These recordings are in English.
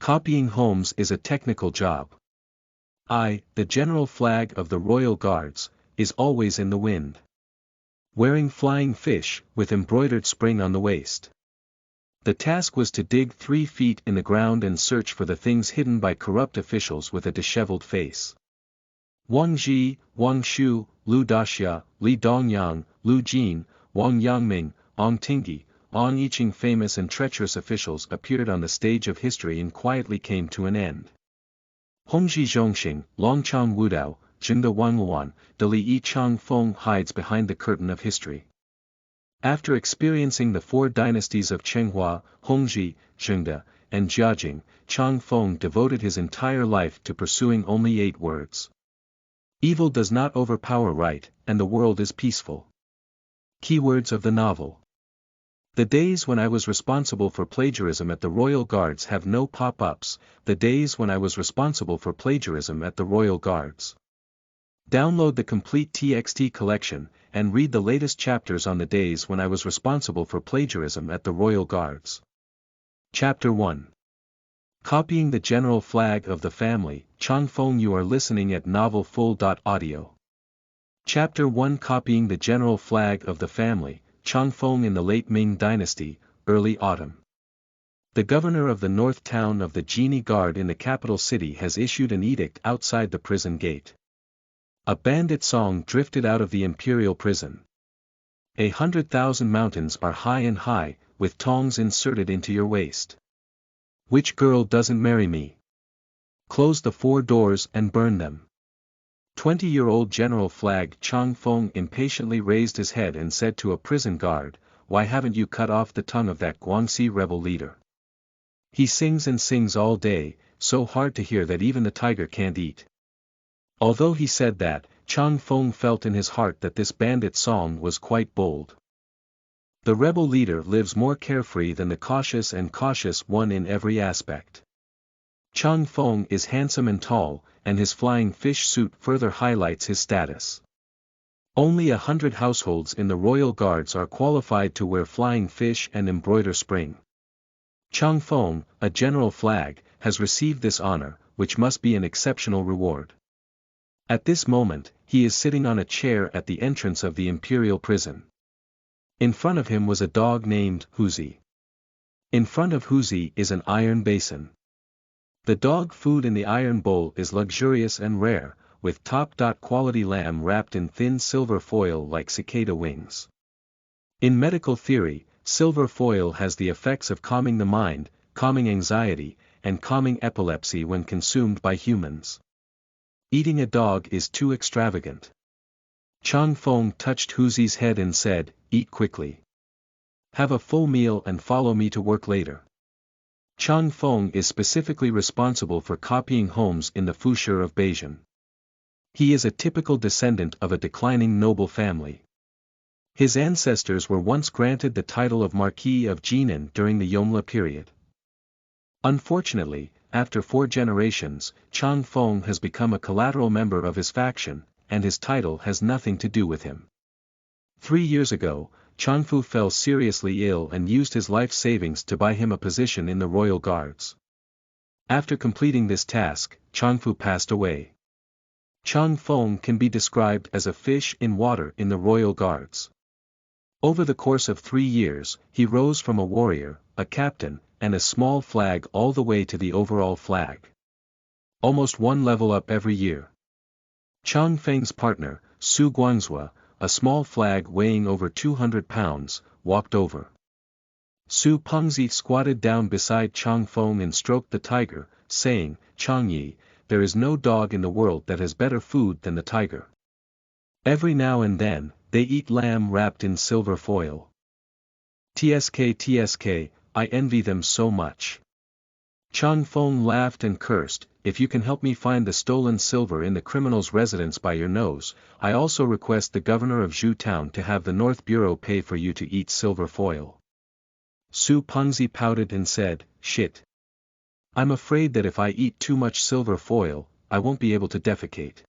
Copying homes is a technical job. The general flag of the Royal Guards, is always in the wind. Wearing flying fish, with embroidered spring on the waist. The task was to dig 3 feet in the ground and search for the things hidden by corrupt officials with a disheveled face. Wang Zhi, Wang Shu, Liu Daxia, Dongyang, Liu Jin, Wang Yangming, Tinghe, Yiqing Famous and treacherous officials appeared on the stage of history and quietly came to an end. Hongzhi Zhongxing, Longchang Wudao, Zhengde Wangwan, de Li Changfeng hides behind the curtain of history. After experiencing the 4 dynasties of Chenghua, Hongzhi, Zhengde, and Jiajing, Changfeng devoted his entire life to pursuing only 8 words. Evil does not overpower right, and the world is peaceful. Keywords of the novel. The days when I was responsible for plagiarism at the Royal Guards have no pop-ups. The days when I was responsible for plagiarism at the Royal Guards. Download the complete TXT collection, and read the latest chapters on the days when I was responsible for plagiarism at the Royal Guards. Chapter 1. Copying the General Flag of the Family, Changfeng. You are listening at novelfull.audio. Chapter 1. Copying the General Flag of the Family, Changfeng. In the late Ming Dynasty, early autumn. The governor of the north town of the Genie Guard in the capital city has issued an edict outside the prison gate. A bandit song drifted out of the imperial prison. 100,000 mountains are high and high, with tongs inserted into your waist. Which girl doesn't marry me? Close the 4 doors and burn them. 20-year-old General Flag Changfeng impatiently raised his head and said to a prison guard, "Why haven't you cut off the tongue of that Guangxi rebel leader? He sings and sings all day, so hard to hear that even the tiger can't eat." Although he said that, Changfeng felt in his heart that this bandit song was quite bold. The rebel leader lives more carefree than the cautious and cautious one in every aspect. Changfeng is handsome and tall, and his flying fish suit further highlights his status. Only 100 households in the Royal Guards are qualified to wear flying fish and embroider spring. Changfeng, a General Flag, has received this honor, which must be an exceptional reward. At this moment, he is sitting on a chair at the entrance of the imperial prison. In front of him was a dog named Huzi. In front of Huzi is an iron basin. The dog food in the iron bowl is luxurious and rare, with top-quality lamb wrapped in thin silver foil like cicada wings. In medical theory, silver foil has the effects of calming the mind, calming anxiety, and calming epilepsy when consumed by humans. Eating a dog is too extravagant. Changfeng touched Huzi's head and said, "Eat quickly. Have a full meal and follow me to work later." Changfeng is specifically responsible for copying homes in the Fushur of Beijing. He is a typical descendant of a declining noble family. His ancestors were once granted the title of Marquis of Jinan during the Yongle period. Unfortunately, after 4 generations, Changfeng has become a collateral member of his faction, and his title has nothing to do with him. 3 years ago, Changfu fell seriously ill and used his life savings to buy him a position in the Royal Guards. After completing this task, Changfu passed away. Changfeng can be described as a fish in water in the Royal Guards. Over the course of 3 years, he rose from a warrior, a captain, and a small flag all the way to the overall flag. Almost 1 level up every year. Changfeng's partner, Su Guangzhou, a small flag weighing over 200 pounds, walked over. Su Pengzi squatted down beside Changfeng and stroked the tiger, saying, "Changyi, there is no dog in the world that has better food than the tiger. Every now and then, they eat lamb wrapped in silver foil. TSK, I envy them so much." Changfeng laughed and cursed, "If you can help me find the stolen silver in the criminal's residence by your nose, I also request the governor of Zhu town to have the North Bureau pay for you to eat silver foil." Su Pengzi pouted and said, "Shit. I'm afraid that if I eat too much silver foil, I won't be able to defecate.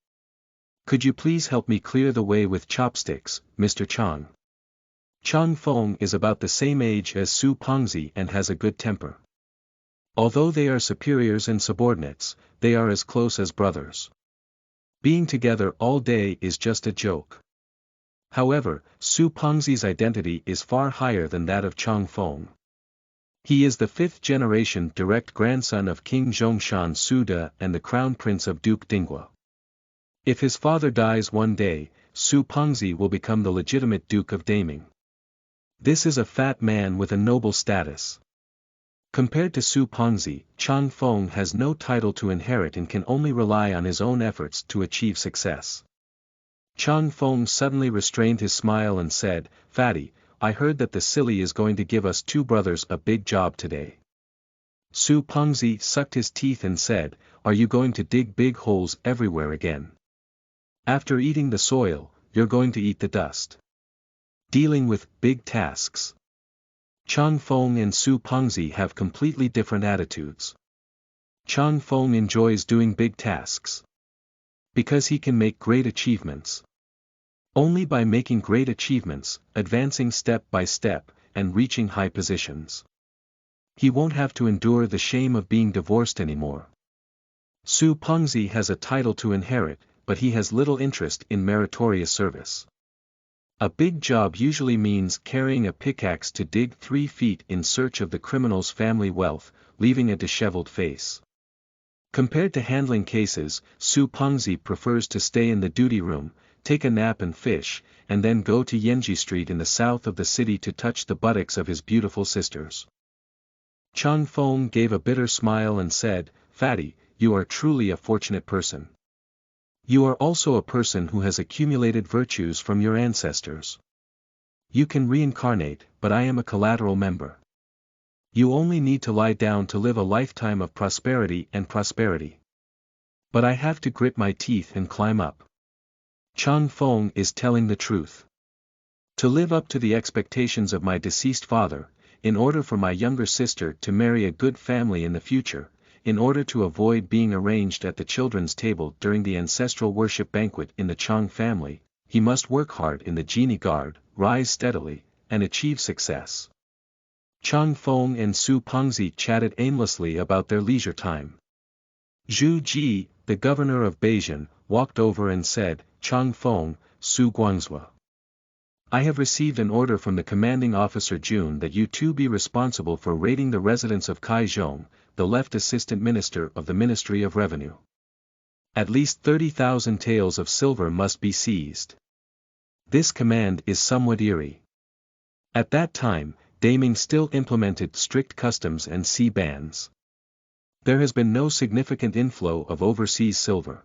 Could you please help me clear the way with chopsticks, Mr. Chang?" Changfeng is about the same age as Su Pengzi and has a good temper. Although they are superiors and subordinates, they are as close as brothers. Being together all day is just a joke. However, Su Pengzi's identity is far higher than that of Changfeng. He is the fifth-generation direct grandson of King Zhongshan Suda and the crown prince of Duke Dinghua. If his father dies one day, Su Pengzi will become the legitimate Duke of Daming. This is a fat man with a noble status. Compared to Su Pengzi, Changfeng has no title to inherit and can only rely on his own efforts to achieve success. Changfeng suddenly restrained his smile and said, "Fatty, I heard that the silly is going to give us two brothers a big job today." Su Pengzi sucked his teeth and said, "Are you going to dig big holes everywhere again? After eating the soil, you're going to eat the dust." Dealing with big tasks. Changfeng and Su Pengzi have completely different attitudes. Changfeng enjoys doing big tasks. Because he can make great achievements. Only by making great achievements, advancing step by step, and reaching high positions. He won't have to endure the shame of being divorced anymore. Su Pengzi has a title to inherit, but he has little interest in meritorious service. A big job usually means carrying a pickaxe to dig 3 feet in search of the criminal's family wealth, leaving a disheveled face. Compared to handling cases, Su Pengzi prefers to stay in the duty room, take a nap and fish, and then go to Yangzhou Street in the south of the city to touch the buttocks of his beautiful sisters. Changfeng gave a bitter smile and said, "Fatty, you are truly a fortunate person. You are also a person who has accumulated virtues from your ancestors. You can reincarnate, but I am a collateral member. You only need to lie down to live a lifetime of prosperity and prosperity. But I have to grit my teeth and climb up." Changfeng is telling the truth. To live up to the expectations of my deceased father, in order for my younger sister to marry a good family in the future, in order to avoid being arranged at the children's table during the ancestral worship banquet in the Chang family, he must work hard in the genie guard, rise steadily, and achieve success. Changfeng and Su Pengzi chatted aimlessly about their leisure time. Zhu Ji, the governor of Beijing, walked over and said, "Changfeng, Su Guangzhou. I have received an order from the commanding officer Jun that you two be responsible for raiding the residence of Kai Zhong, the left assistant minister of the Ministry of Revenue. At least 30,000 taels of silver must be seized." This command is somewhat eerie. At that time, Daming still implemented strict customs and sea bans. There has been no significant inflow of overseas silver.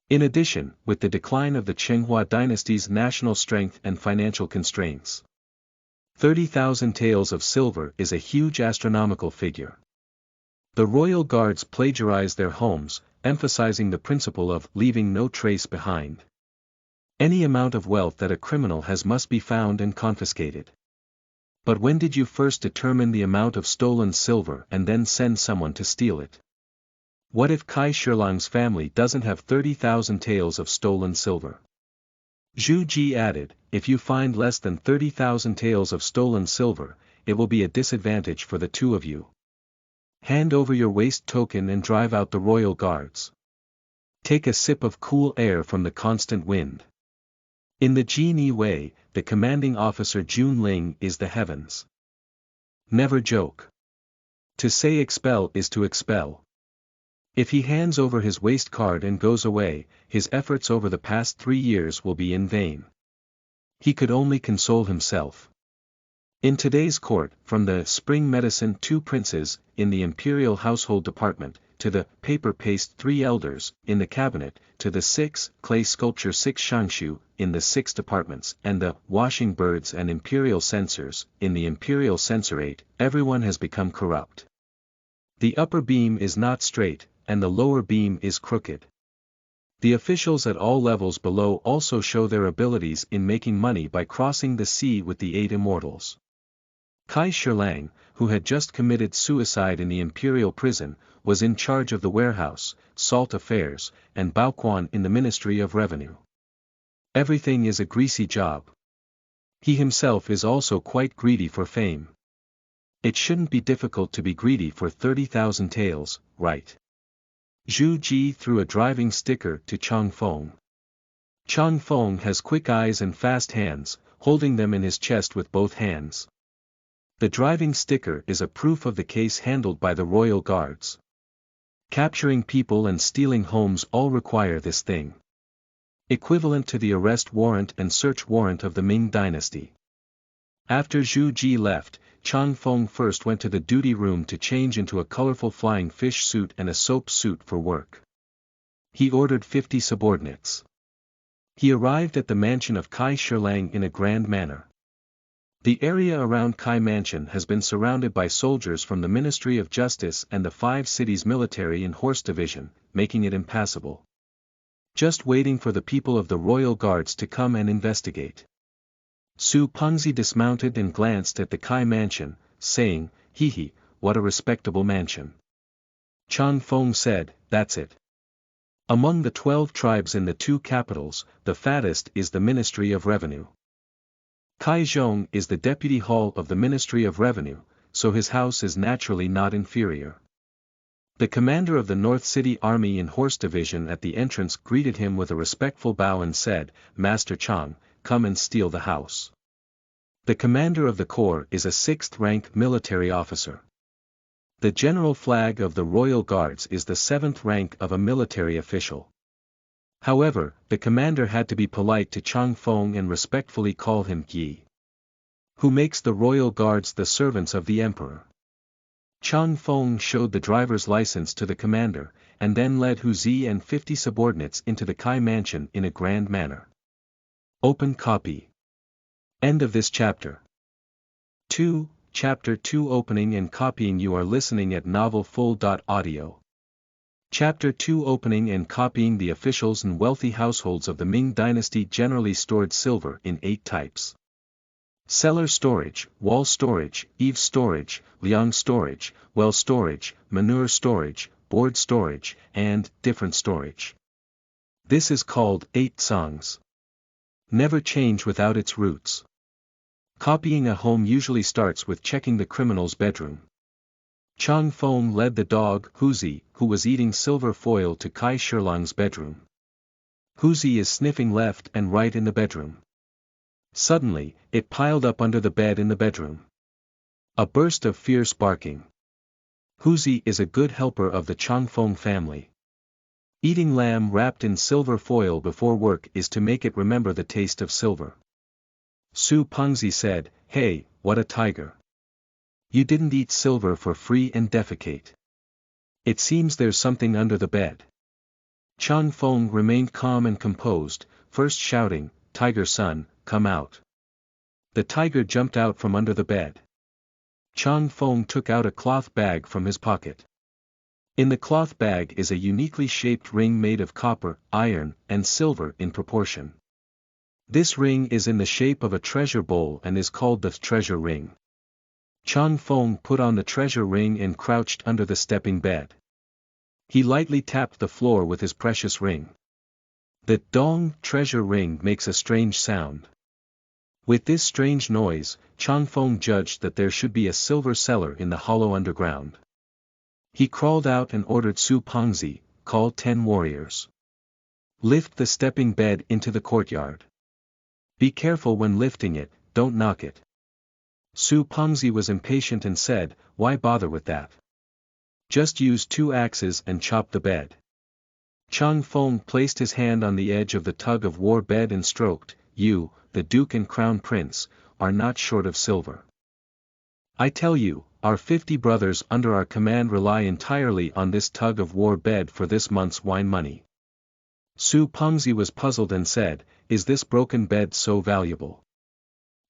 In addition, with the decline of the Qinghua dynasty's national strength and financial constraints, 30,000 taels of silver is a huge astronomical figure. The royal guards plagiarize their homes, emphasizing the principle of leaving no trace behind. Any amount of wealth that a criminal has must be found and confiscated. But when did you first determine the amount of stolen silver and then send someone to steal it? What if Kai Shilang's family doesn't have 30,000 taels of stolen silver? Zhu Ji added, "If you find less than 30,000 taels of stolen silver, it will be a disadvantage for the two of you. Hand over your waste token and drive out the royal guards. Take a sip of cool air from the constant wind." In the Jini way, the commanding officer Jun Ling is the heavens. Never joke. To say expel is to expel. If he hands over his waste card and goes away, his efforts over the past 3 years will be in vain. He could only console himself. In today's court, from the spring medicine 2 princes, in the imperial household department, to the paper paste 3 elders, in the cabinet, to the 6 clay sculpture 6 shangshu, in the 6 departments, and the washing birds and imperial censors, in the imperial censorate, everyone has become corrupt. The upper beam is not straight, and the lower beam is crooked. The officials at all levels below also show their abilities in making money by crossing the sea with the 8 immortals. Kai Shilang, who had just committed suicide in the imperial prison, was in charge of the warehouse, salt affairs, and Baoquan in the Ministry of Revenue. Everything is a greasy job. He himself is also quite greedy for fame. It shouldn't be difficult to be greedy for 30,000 taels, right? Zhu Ji threw a driving sticker to Changfeng. Changfeng has quick eyes and fast hands, holding them in his chest with both hands. The driving sticker is a proof of the case handled by the royal guards. Capturing people and stealing homes all require this thing. Equivalent to the arrest warrant and search warrant of the Ming dynasty. After Zhu Ji left, Changfeng first went to the duty room to change into a colorful flying fish suit and a soap suit for work. He ordered 50 subordinates. He arrived at the mansion of Kai Shirlang in a grand manner. The area around Kai Mansion has been surrounded by soldiers from the Ministry of Justice and the 5 cities military and horse division, making it impassable. Just waiting for the people of the royal guards to come and investigate. Su Pengzi dismounted and glanced at the Kai Mansion, saying, "Hee, what a respectable mansion." Changfeng said, "That's it. Among the 12 tribes in the 2 capitals, the fattest is the Ministry of Revenue. Kaizhong is the deputy hall of the Ministry of Revenue, so his house is naturally not inferior." The commander of the North City Army in Horse Division at the entrance greeted him with a respectful bow and said, "Master Chang, come and steal the house." The commander of the corps is a 6th-rank military officer. The general flag of the Royal Guards is the 7th rank of a military official. However, the commander had to be polite to Changfeng and respectfully call him Yi, who makes the Royal Guards the servants of the emperor. Changfeng showed the driver's license to the commander, and then led Hu Zi and 50 subordinates into the Kai Mansion in a grand manner. Open copy. End of this chapter. 2. Chapter 2 Opening and Copying. You are listening at novelfull.audio. Chapter 2 Opening and Copying. The officials and wealthy households of the Ming dynasty generally stored silver in 8 types. Cellar storage, wall storage, eave storage, liang storage, well storage, manure storage, board storage, and different storage. This is called 8 songs. Never change without its roots. Copying a home usually starts with checking the criminal's bedroom. Changfeng led the dog, Huzi, who was eating silver foil to Kai Shirlang's bedroom. Huzi is sniffing left and right in the bedroom. Suddenly, it piled up under the bed in the bedroom. A burst of fierce barking. Huzi is a good helper of the Changfeng family. Eating lamb wrapped in silver foil before work is to make it remember the taste of silver. Su Pengzi said, "Hey, what a tiger. You didn't eat silver for free and defecate. It seems there's something under the bed." Changfeng remained calm and composed, first shouting, "Tiger son, come out." The tiger jumped out from under the bed. Changfeng took out a cloth bag from his pocket. In the cloth bag is a uniquely shaped ring made of copper, iron, and silver in proportion. This ring is in the shape of a treasure bowl and is called the treasure ring. Changfeng put on the treasure ring and crouched under the stepping bed. He lightly tapped the floor with his precious ring. The dong treasure ring makes a strange sound. With this strange noise, Changfeng judged that there should be a silver cellar in the hollow underground. He crawled out and ordered Su Pengzi, "Call 10 warriors. Lift the stepping bed into the courtyard. Be careful when lifting it, don't knock it." Su Pengzi was impatient and said, "Why bother with that? Just use 2 axes and chop the bed." Changfeng placed his hand on the edge of the tug-of-war bed and stroked, "You, the Duke and Crown Prince, are not short of silver. I tell you, our 50 brothers under our command rely entirely on this tug-of-war bed for this month's wine money." Su Pengzi was puzzled and said, "Is this broken bed so valuable?"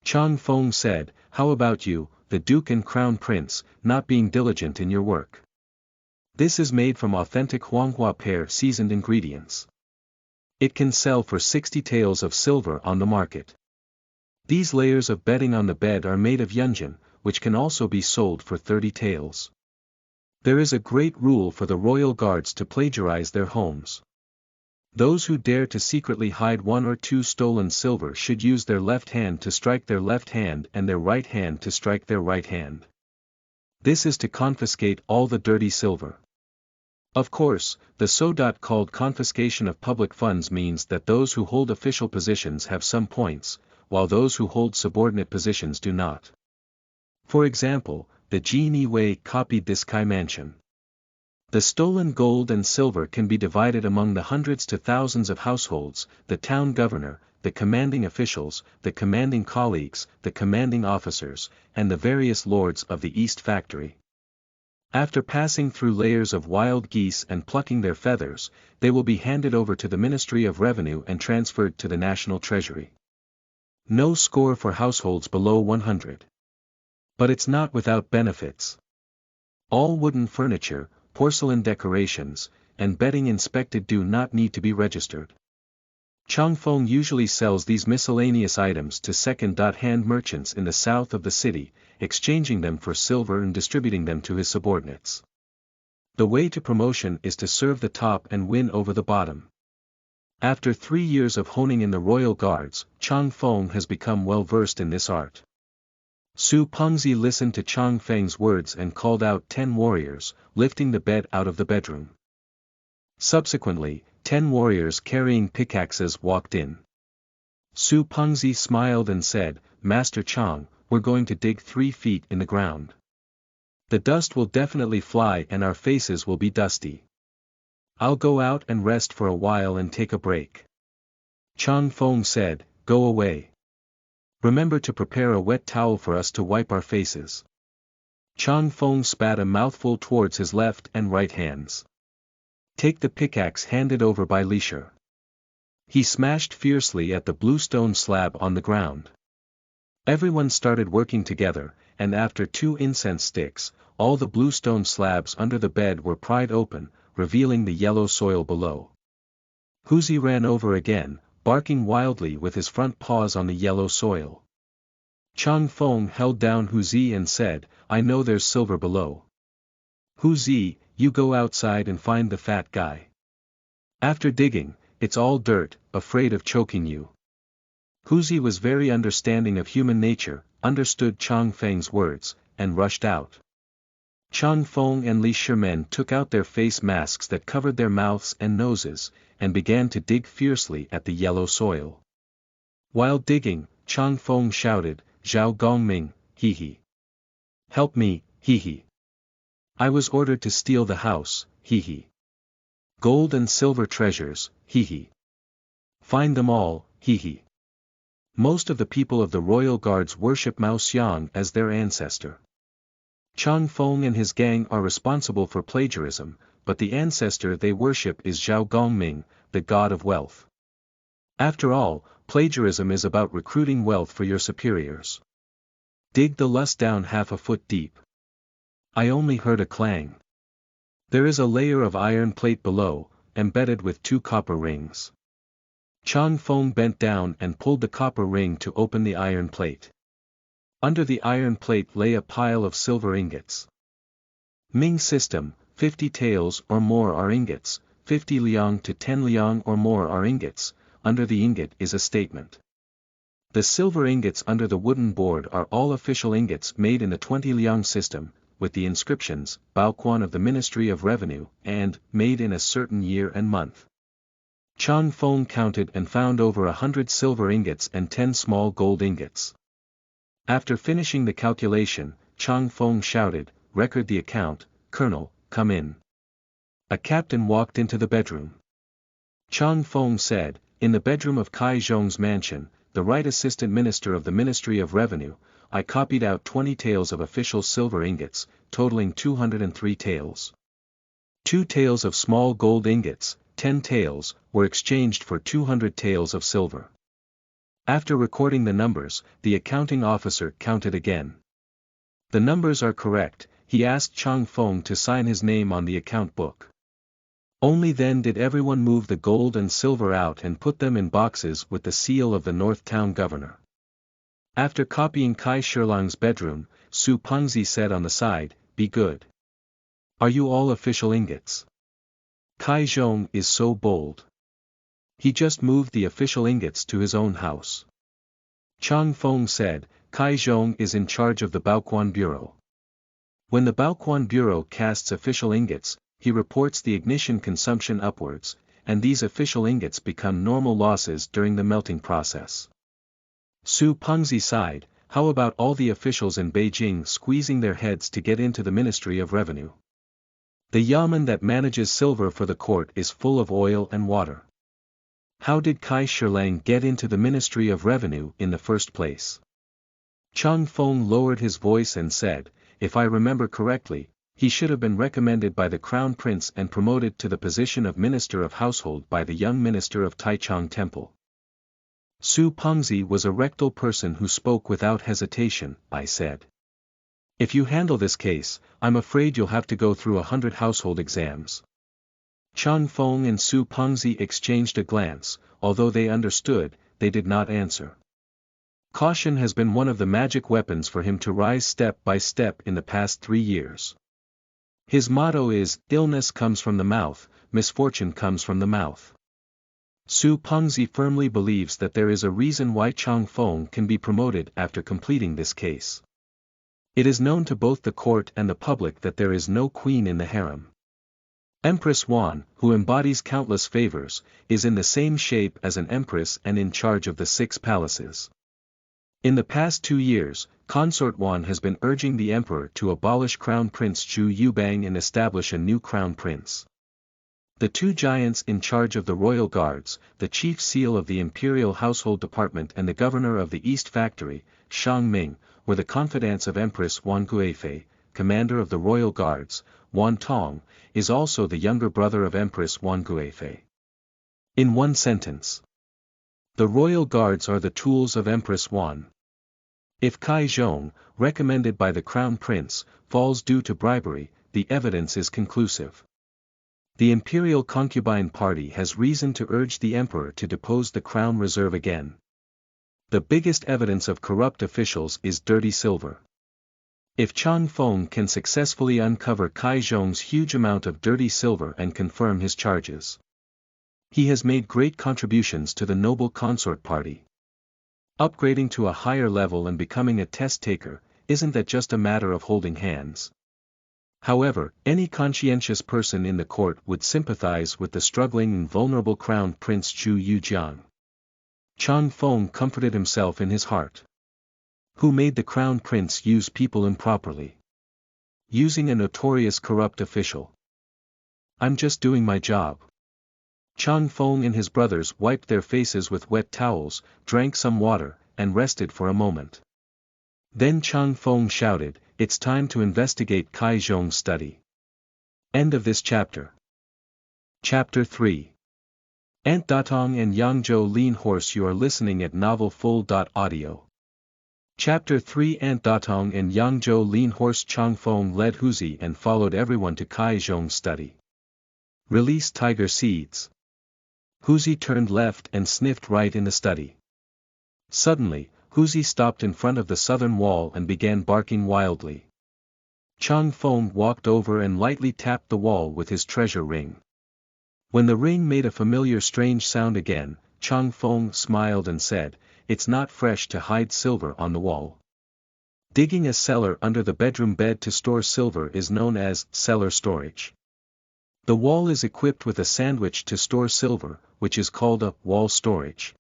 Changfeng said, "How about you, the Duke and Crown Prince, not being diligent in your work? This is made from authentic Huanghua pear seasoned ingredients. It can sell for 60 taels of silver on the market. These layers of bedding on the bed are made of yunjin, which can also be sold for 30 taels. There is a great rule for the royal guards to plagiarize their homes. Those who dare to secretly hide 1 or 2 stolen silver should use their left hand to strike their left hand and their right hand to strike their right hand. This is to confiscate all the dirty silver. Of course, the so-called confiscation of public funds means that those who hold official positions have some points, while those who hold subordinate positions do not. For example, the Jinyi Wei copied this Kai mansion. The stolen gold and silver can be divided among the hundreds to thousands of households, the town governor, the commanding officials, the commanding colleagues, the commanding officers, and the various lords of the East Factory. After passing through layers of wild geese and plucking their feathers, they will be handed over to the Ministry of Revenue and transferred to the National Treasury. No score for households below 100. But it's not without benefits. All wooden furniture, porcelain decorations, and bedding inspected do not need to be registered. Changfeng usually sells these miscellaneous items to second-hand merchants in the south of the city, exchanging them for silver and distributing them to his subordinates. The way to promotion is to serve the top and win over the bottom. After 3 years of honing in the royal guards, Changfeng has become well versed in this art. Su Pengzi listened to Changfeng's words and called out 10 warriors, lifting the bed out of the bedroom. Subsequently, 10 warriors carrying pickaxes walked in. Su Pengzi smiled and said, "Master Chang, we're going to dig 3 feet in the ground. The dust will definitely fly and our faces will be dusty. I'll go out and rest for a while and take a break." Changfeng said, "Go away. Remember to prepare a wet towel for us to wipe our faces." Changfeng spat a mouthful towards his left and right hands. "Take the pickaxe handed over by Li Shi." He smashed fiercely at the bluestone slab on the ground. Everyone started working together, and after 2 incense sticks, all the bluestone slabs under the bed were pried open, revealing the yellow soil below. Huzi ran over again, barking wildly with his front paws on the yellow soil. Changfeng held down Huzi and said, "I know there's silver below. Huzi, you go outside and find the fat guy. After digging, it's all dirt, afraid of choking you." Huzi was very understanding of human nature, understood Changfeng's words, and rushed out. Changfeng and Li Shimen took out their face masks that covered their mouths and noses, and began to dig fiercely at the yellow soil. While digging, Changfeng shouted, "Zhao Gongming, he. Help me, he. I was ordered to steal the house, he. Gold and silver treasures, he. Find them all, he. Most of the people of the royal guards worship Mao Xiang as their ancestor. Changfeng and his gang are responsible for plagiarism, but the ancestor they worship is Zhao Gongming, the god of wealth. After all, plagiarism is about recruiting wealth for your superiors. Dig the lust down half a foot deep." I only heard a clang. There is a layer of iron plate below, embedded with 2 copper rings. Changfeng bent down and pulled the copper ring to open the iron plate. Under the iron plate lay a pile of silver ingots. Ming system, 50 taels or more are ingots, 50 liang to 10 liang or more are ingots. Under the ingot is a statement. The silver ingots under the wooden board are all official ingots made in the 20 liang system, with the inscriptions, Baoquan of the Ministry of Revenue, and, made in a certain year and month. Changfeng counted and found over 100 silver ingots and 10 small gold ingots. After finishing the calculation, Changfeng shouted, "Record the account, Colonel, come in." A captain walked into the bedroom. Changfeng said, "In the bedroom of Kai Zhong's mansion, the right assistant minister of the Ministry of Revenue, I copied out 20 taels of official silver ingots, totaling 203 taels. 2 taels of small gold ingots, 10 taels, were exchanged for 200 taels of silver." After recording the numbers, the accounting officer counted again. The numbers are correct. He asked Changfeng to sign his name on the account book. Only then did everyone move the gold and silver out and put them in boxes with the seal of the North Town governor. After copying Kai Shilang's bedroom, Su Pengzi said on the side, "Be good. Are you all official ingots? Kai Zhong is so bold. He just moved the official ingots to his own house." Changfeng said, "Kai Zhong is in charge of the Baoquan Bureau. When the Baoquan Bureau casts official ingots, he reports the ignition consumption upwards, and these official ingots become normal losses during the melting process. Su Pengzi sighed, how about all the officials in Beijing squeezing their heads to get into the Ministry of Revenue? The yamen that manages silver for the court is full of oil and water. How did Kai Shilang get into the Ministry of Revenue in the first place? Changfeng lowered his voice and said, if I remember correctly, he should have been recommended by the Crown Prince and promoted to the position of Minister of Household by the young Minister of Taichung Temple. Su Pengzi was a rectal person who spoke without hesitation, I said. If you handle this case, I'm afraid you'll have to go through 100 household exams. Changfeng and Su Pengzi exchanged a glance, although they understood, they did not answer. Caution has been one of the magic weapons for him to rise step by step in the past 3 years. His motto is, illness comes from the mouth, misfortune comes from the mouth. Su Pengzi firmly believes that there is a reason why Changfeng can be promoted after completing this case. It is known to both the court and the public that there is no queen in the harem. Empress Wan, who embodies countless favors, is in the same shape as an empress and in charge of the 6 palaces. In the past 2 years, Consort Wan has been urging the emperor to abolish Crown Prince Chu Youbang and establish a new crown prince. The 2 giants in charge of the royal guards, the chief seal of the imperial household department and the governor of the East Factory, Shang Ming, were the confidants of Empress Wan Guifei, commander of the royal guards. Wan Tong is also the younger brother of Empress Wan Guifei. In one sentence, the royal guards are the tools of Empress Wan. If Kai Zhong, recommended by the crown prince, falls due to bribery, the evidence is conclusive. The imperial concubine party has reason to urge the emperor to depose the crown reserve again. The biggest evidence of corrupt officials is dirty silver. If Changfeng can successfully uncover Kai Zhong's huge amount of dirty silver and confirm his charges, he has made great contributions to the noble consort party. Upgrading to a higher level and becoming a test taker, isn't that just a matter of holding hands? However, any conscientious person in the court would sympathize with the struggling and vulnerable crown prince Chu Yujiang. Changfeng comforted himself in his heart. Who made the crown prince use people improperly? Using a notorious corrupt official. I'm just doing my job. Changfeng and his brothers wiped their faces with wet towels, drank some water, and rested for a moment. Then Changfeng shouted, it's time to investigate Kai Zhong's study. End of this chapter. Chapter 3. Ant Datong and Yangzhou Lean Horse. You are listening at novelfull.audio. Chapter 3. Ant Datong and Yangzhou Lean Horse. Changfeng led Huzi and followed everyone to Kai Zhong's study. Release tiger seeds. Huzi turned left and sniffed right in the study. Suddenly, Huzi stopped in front of the southern wall and began barking wildly. Changfeng walked over and lightly tapped the wall with his treasure ring. When the ring made a familiar strange sound again, Changfeng smiled and said, it's not fresh to hide silver on the wall. Digging a cellar under the bedroom bed to store silver is known as cellar storage. The wall is equipped with a sandwich to store silver, which is called a wall storage.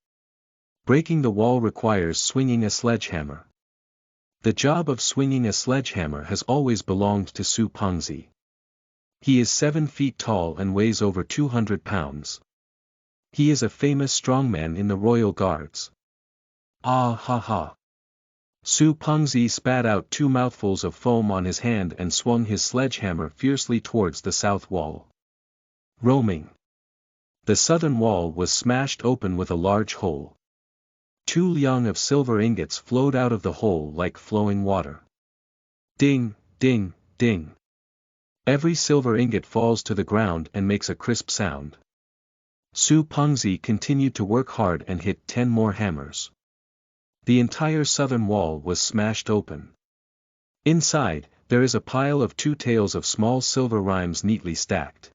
Breaking the wall requires swinging a sledgehammer. The job of swinging a sledgehammer has always belonged to Su Pengzi. He is 7 feet tall and weighs over 200 pounds. He is a famous strongman in the royal guards. Ah ha ha. Su Pengzi spat out 2 mouthfuls of foam on his hand and swung his sledgehammer fiercely towards the south wall. Roaming. The southern wall was smashed open with a large hole. 2 liang of silver ingots flowed out of the hole like flowing water. Ding, ding, ding. Every silver ingot falls to the ground and makes a crisp sound. Su Pengzi continued to work hard and hit 10 more hammers. The entire southern wall was smashed open. Inside, there is a pile of 2 tails of small silver rhymes neatly stacked.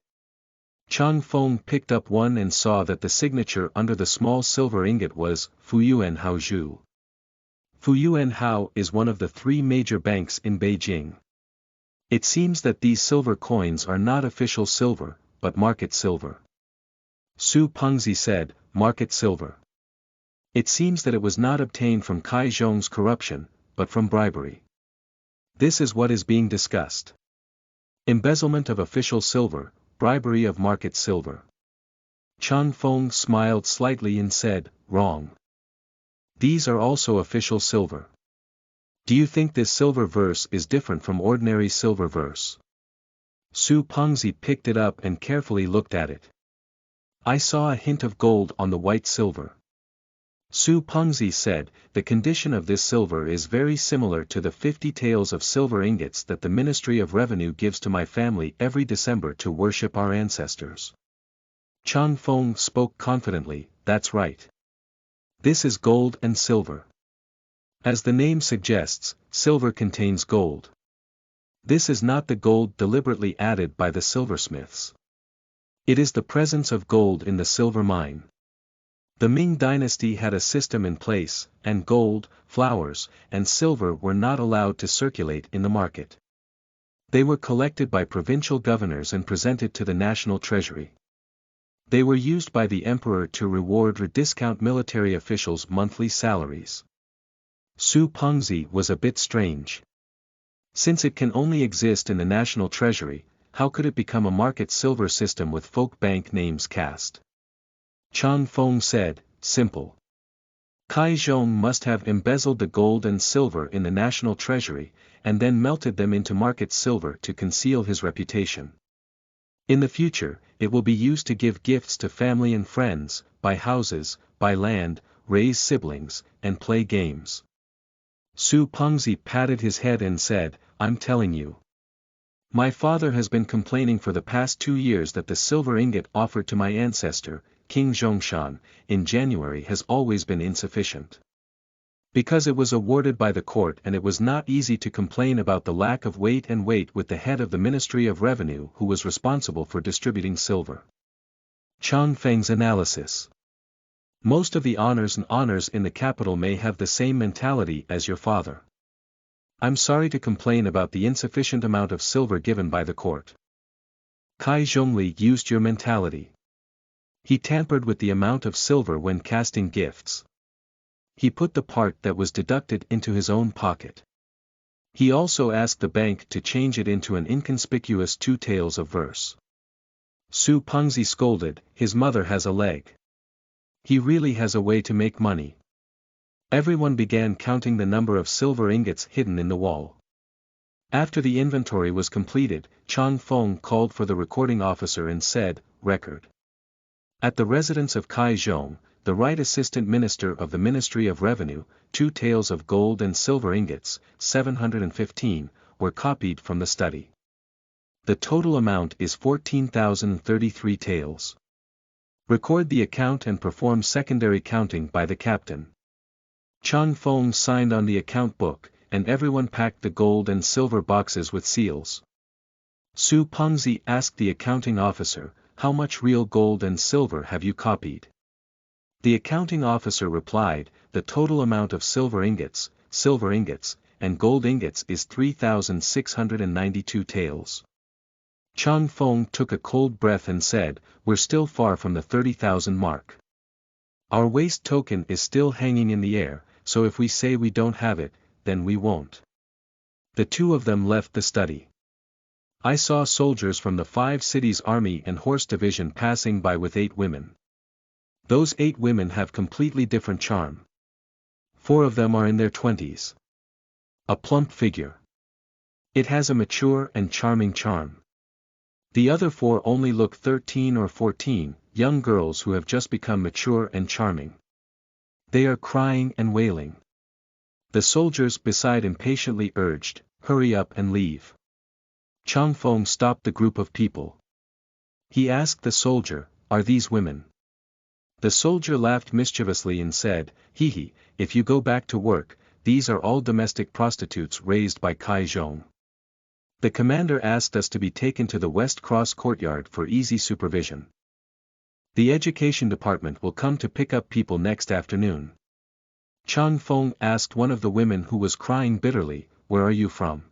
Changfeng picked up one and saw that the signature under the small silver ingot was Fuyuan Hao Zhu. Fuyuan Hao is one of the 3 major banks in Beijing. It seems that these silver coins are not official silver, but market silver. Su Pengzi said, market silver. It seems that it was not obtained from Kai Zhong's corruption, but from bribery. This is what is being discussed. Embezzlement of official silver, bribery of market silver. Changfeng smiled slightly and said, wrong. These are also official silver. Do you think this silver verse is different from ordinary silver verse? Su Pengzi picked it up and carefully looked at it. I saw a hint of gold on the white silver. Su Pengzi said, the condition of this silver is very similar to the 50 taels of silver ingots that the Ministry of Revenue gives to my family every December to worship our ancestors. Changfeng spoke confidently, that's right. This is gold and silver. As the name suggests, silver contains gold. This is not the gold deliberately added by the silversmiths. It is the presence of gold in the silver mine. The Ming dynasty had a system in place, and gold, flowers, and silver were not allowed to circulate in the market. They were collected by provincial governors and presented to the national treasury. They were used by the emperor to reward or discount military officials' monthly salaries. Su Pengzi was a bit strange. Since it can only exist in the national treasury, how could it become a market silver system with folk bank names cast? Changfeng said, simple. Kai Zhong must have embezzled the gold and silver in the national treasury, and then melted them into market silver to conceal his reputation. In the future, it will be used to give gifts to family and friends, buy houses, buy land, raise siblings, and play games. Su Pengzi patted his head and said, I'm telling you. My father has been complaining for the past 2 years that the silver ingot offered to my ancestor, King Zhongshan, in January has always been insufficient. Because it was awarded by the court and it was not easy to complain about the lack of weight with the head of the Ministry of Revenue who was responsible for distributing silver. Changfeng's analysis. Most of the honors in the capital may have the same mentality as your father. I'm sorry to complain about the insufficient amount of silver given by the court. Kai Zhongli used your mentality. He tampered with the amount of silver when casting gifts. He put the part that was deducted into his own pocket. He also asked the bank to change it into an inconspicuous 2 taels of verse. Su Pengzi scolded, his mother has a leg. He really has a way to make money. Everyone began counting the number of silver ingots hidden in the wall. After the inventory was completed, Changfeng called for the recording officer and said, record. At the residence of Kai Zhong, the right assistant minister of the Ministry of Revenue, 2 taels of gold and silver ingots, 715, were copied from the study. The total amount is 14,033 taels. Record the account and perform secondary counting by the captain. Changfeng signed on the account book, and everyone packed the gold and silver boxes with seals. Su Pengzi asked the accounting officer, how much real gold and silver have you copied? The accounting officer replied, the total amount of silver ingots, and gold ingots is 3,692 taels. Changfeng took a cold breath and said, we're still far from the 30,000 mark. Our waste token is still hanging in the air, so if we say we don't have it, then we won't. The 2 of them left the study. I saw soldiers from the 5 cities army and horse division passing by with 8 women. Those 8 women have completely different charm. 4 of them are in their 20s. A plump figure. It has a mature and charming charm. The other 4 only look 13 or 14, young girls who have just become mature and charming. They are crying and wailing. The soldiers beside impatiently urged, hurry up and leave. Changfeng stopped the group of people. He asked the soldier, are these women? The soldier laughed mischievously and said, hee, if you go back to work, these are all domestic prostitutes raised by Kai Zhong. The commander asked us to be taken to the West Cross courtyard for easy supervision. The education department will come to pick up people next afternoon. Changfeng asked one of the women who was crying bitterly, where are you from?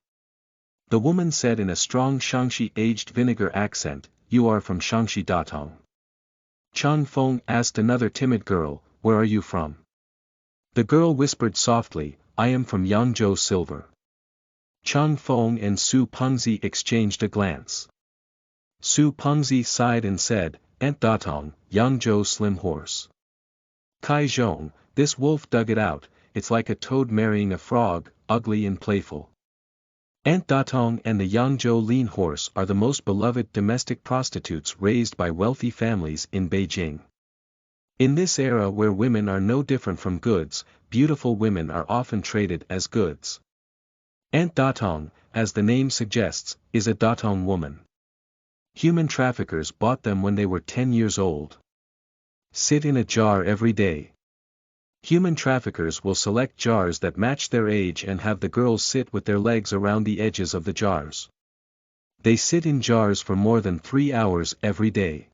The woman said in a strong Shaanxi aged vinegar accent, "You are from Shaanxi Datong." Changfeng asked another timid girl, "Where are you from?" The girl whispered softly, "I am from Yangzhou Silver." Changfeng and Su Pengzi exchanged a glance. Su Pengzi sighed and said, "Aunt Datong, Yangzhou Slim Horse." Kai Zhong, this wolf dug it out, it's like a toad marrying a frog, ugly and playful. Aunt Datong and the Yangzhou Lean Horse are the most beloved domestic prostitutes raised by wealthy families in Beijing. In this era where women are no different from goods, beautiful women are often traded as goods. Aunt Datong, as the name suggests, is a Datong woman. Human traffickers bought them when they were 10 years old. Sit in a jar every day. Human traffickers will select jars that match their age and have the girls sit with their legs around the edges of the jars. They sit in jars for more than 3 hours every day.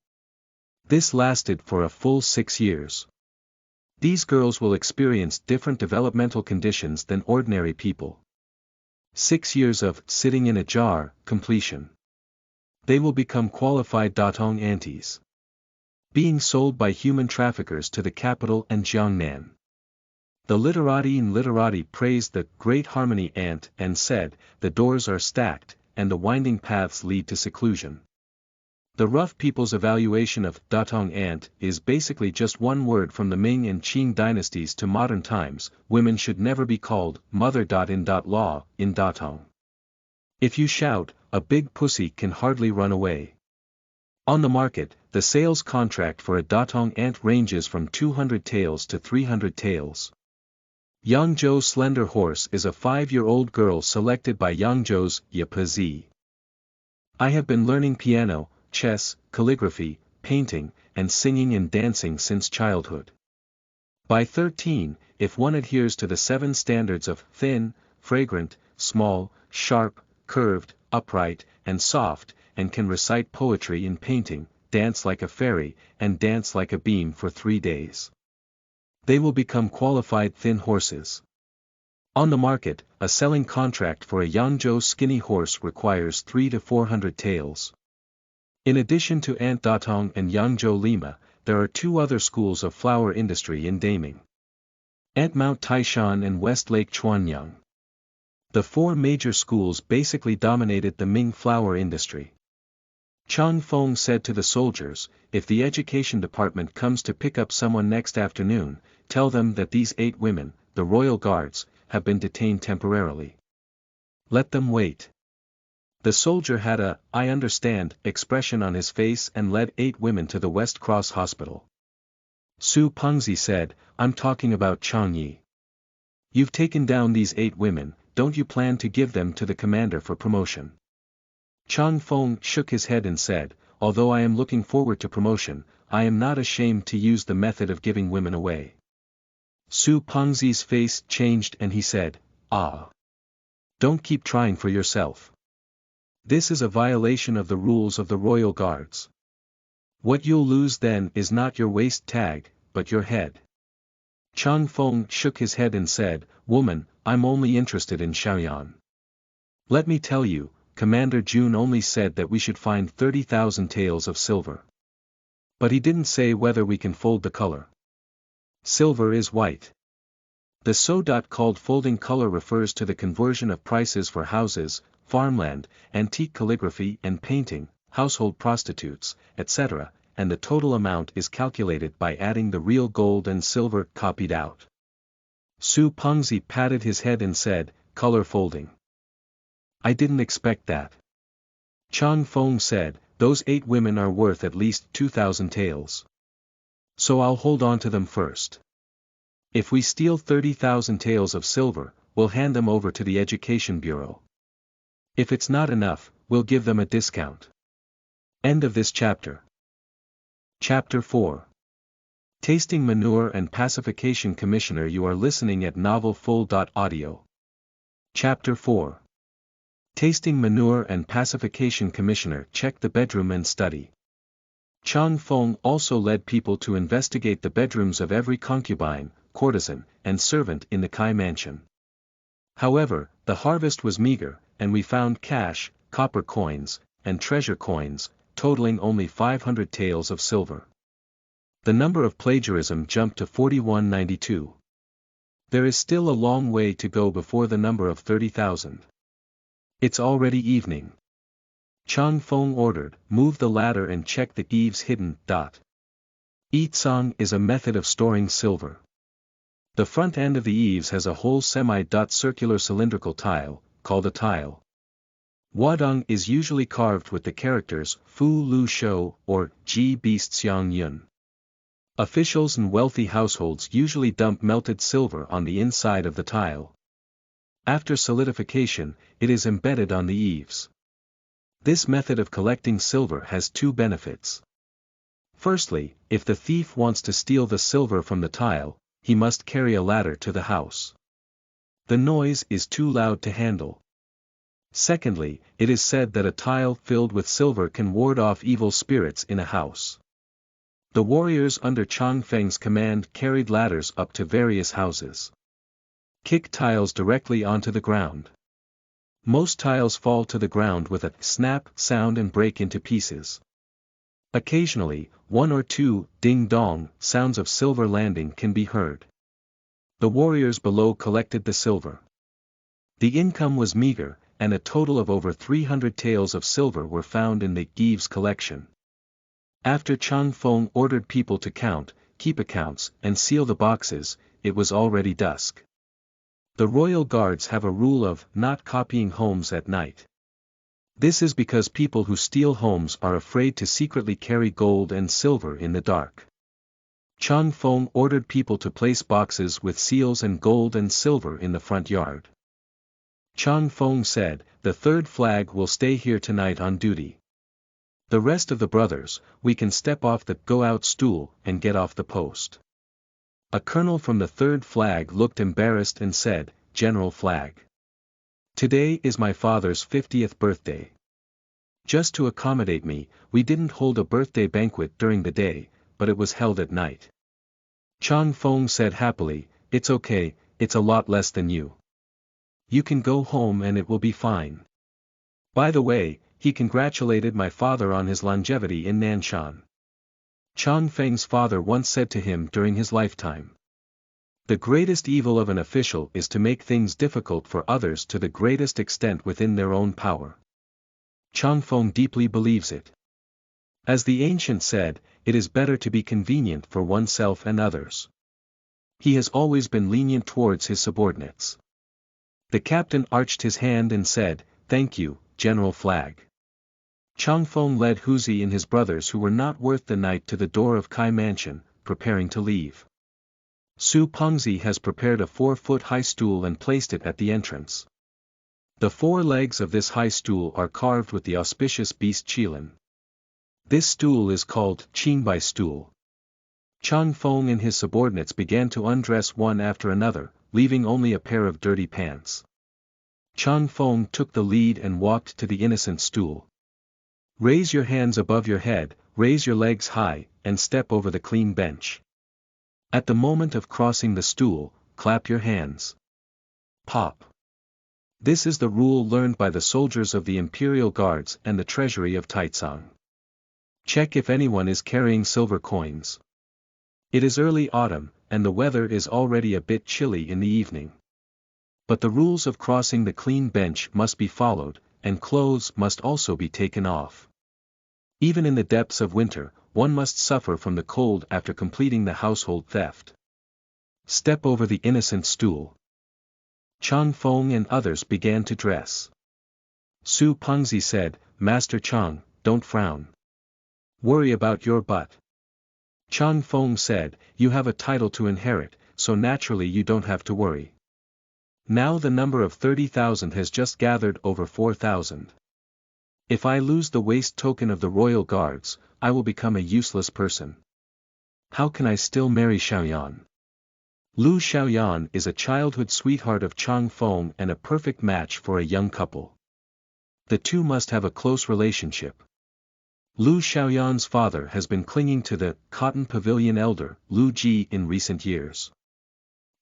This lasted for a full 6 years. These girls will experience different developmental conditions than ordinary people. 6 years of sitting in a jar, completion. They will become qualified Datong aunties. Being sold by human traffickers to the capital and Jiangnan. The literati praised the great harmony aunt and said, "The doors are stacked, and the winding paths lead to seclusion." The rough people's evaluation of Datong aunt is basically just one word from the Ming and Qing dynasties to modern times: women should never be called mother. In law, in Datong. If you shout, a big pussy can hardly run away. On the market, the sales contract for a Datong ant ranges from 200 taels to 300 taels. Yangzhou Slender Horse is a 5-year-old girl selected by Yangzhou's EP1-10. I have been learning piano, chess, calligraphy, painting, and singing and dancing since childhood. By 13, if one adheres to the 7 standards of thin, fragrant, small, sharp, curved, upright, and soft, and can recite poetry in painting, dance like a fairy, and dance like a beam for 3 days, they will become qualified thin horses. On the market, a selling contract for a Yangzhou skinny horse requires 300 to 400 taels. In addition to Aunt Datong and Yangzhou Lima, there are 2 other schools of flower industry in Daming. Aunt Mount Taishan and West Lake Chuanyang. The 4 major schools basically dominated the Ming flower industry. Changfeng said to the soldiers, "If the education department comes to pick up someone next afternoon, tell them that these 8 women, the royal guards, have been detained temporarily. Let them wait." The soldier had a "I understand" expression on his face and led 8 women to the West Cross Hospital. Su Pengzi said, "I'm talking about Changyi. You've taken down these 8 women, don't you plan to give them to the commander for promotion?" Changfeng shook his head and said, "Although I am looking forward to promotion, I am not ashamed to use the method of giving women away." Su Pengzi's face changed and he said, "Ah. Don't keep trying for yourself. This is a violation of the rules of the royal guards. What you'll lose then is not your waist tag, but your head." Changfeng shook his head and said, "Woman, I'm only interested in Xiaoyan. Let me tell you, Commander Jun only said that we should find 30,000 taels of silver. But he didn't say whether we can fold the color. Silver is white. The so called folding color refers to the conversion of prices for houses, farmland, antique calligraphy and painting, household prostitutes, etc., and the total amount is calculated by adding the real gold and silver copied out." Su Pengzi patted his head and said, "Color folding. I didn't expect that." Changfeng said, "Those 8 women are worth at least 2,000 taels. So I'll hold on to them first. If we steal 30,000 taels of silver, we'll hand them over to the Education Bureau. If it's not enough, we'll give them a discount." End of this chapter. Chapter 4. Tasting Manure and Pacification Commissioner. You are listening at novelfull.audio. Chapter 4. Tasting Manure and Pacification Commissioner. Check the bedroom and study. Changfeng also led people to investigate the bedrooms of every concubine, courtesan, and servant in the Kai mansion. However, the harvest was meager, and we found cash, copper coins, and treasure coins, totaling only 500 taels of silver. The number of plagiarism jumped to 4192. There is still a long way to go before the number of 30,000. It's already evening. Changfeng ordered, move the ladder and check the eaves hidden. Yiqing is a method of storing silver. The front end of the eaves has a whole semi-circular cylindrical tile, called a tile. Wadong is usually carved with the characters Fu Lu Shou or Ji Beast Xiang Yun. Officials and wealthy households usually dump melted silver on the inside of the tile. After solidification, it is embedded on the eaves. This method of collecting silver has two benefits. Firstly, if the thief wants to steal the silver from the tile, he must carry a ladder to the house. The noise is too loud to handle. Secondly, it is said that a tile filled with silver can ward off evil spirits in a house. The warriors under Changfeng's command carried ladders up to various houses. Kick tiles directly onto the ground. Most tiles fall to the ground with a snap sound and break into pieces. Occasionally, one or two ding-dong sounds of silver landing can be heard. The warriors below collected the silver. The income was meager, and a total of over 300 taels of silver were found in the eaves collection. After Changfeng ordered people to count, keep accounts, and seal the boxes, it was already dusk. The royal guards have a rule of not copying homes at night. This is because people who steal homes are afraid to secretly carry gold and silver in the dark. Changfeng ordered people to place boxes with seals and gold and silver in the front yard. Changfeng said, "The third flag will stay here tonight on duty. The rest of the brothers, we can step off the go-out stool and get off the post." A colonel from the third flag looked embarrassed and said, "General Flag. Today is my father's 50th birthday. Just to accommodate me, we didn't hold a birthday banquet during the day, but it was held at night." Changfeng said happily, "It's okay, it's a lot less than you. You can go home and it will be fine." By the way, he congratulated my father on his longevity in Nanshan. Changfeng's father once said to him during his lifetime, "The greatest evil of an official is to make things difficult for others to the greatest extent within their own power." Changfeng deeply believes it. As the ancient said, it is better to be convenient for oneself and others. He has always been lenient towards his subordinates. The captain arched his hand and said, "Thank you, General Flag." Changfeng led Huzi and his brothers who were not worth the night to the door of Kai Mansion, preparing to leave. Su Pengzi has prepared a 4-foot-high stool and placed it at the entrance. The 4 legs of this high stool are carved with the auspicious beast Qilin. This stool is called Qingbai stool. Changfeng and his subordinates began to undress one after another, leaving only a pair of dirty pants. Changfeng took the lead and walked to the innocent stool. "Raise your hands above your head, raise your legs high, and step over the clean bench. At the moment of crossing the stool, clap your hands. Pop." This is the rule learned by the soldiers of the Imperial Guards and the treasury of Taicang. Check if anyone is carrying silver coins. It is early autumn, and the weather is already a bit chilly in the evening. But the rules of crossing the clean bench must be followed, and clothes must also be taken off. Even in the depths of winter, one must suffer from the cold after completing the household theft. Step over the innocent stool. Changfeng and others began to dress. Su Pengzi said, "Master Chang, don't frown. Worry about your butt." Changfeng said, "You have a title to inherit, so naturally you don't have to worry. Now the number of 30,000 has just gathered over 4,000. If I lose the waist token of the royal guards, I will become a useless person. How can I still marry Xiaoyan?" Lu Xiaoyan is a childhood sweetheart of Changfeng and a perfect match for a young couple. The two must have a close relationship. Lu Xiaoyan's father has been clinging to the cotton pavilion elder, Liu Jin, in recent years.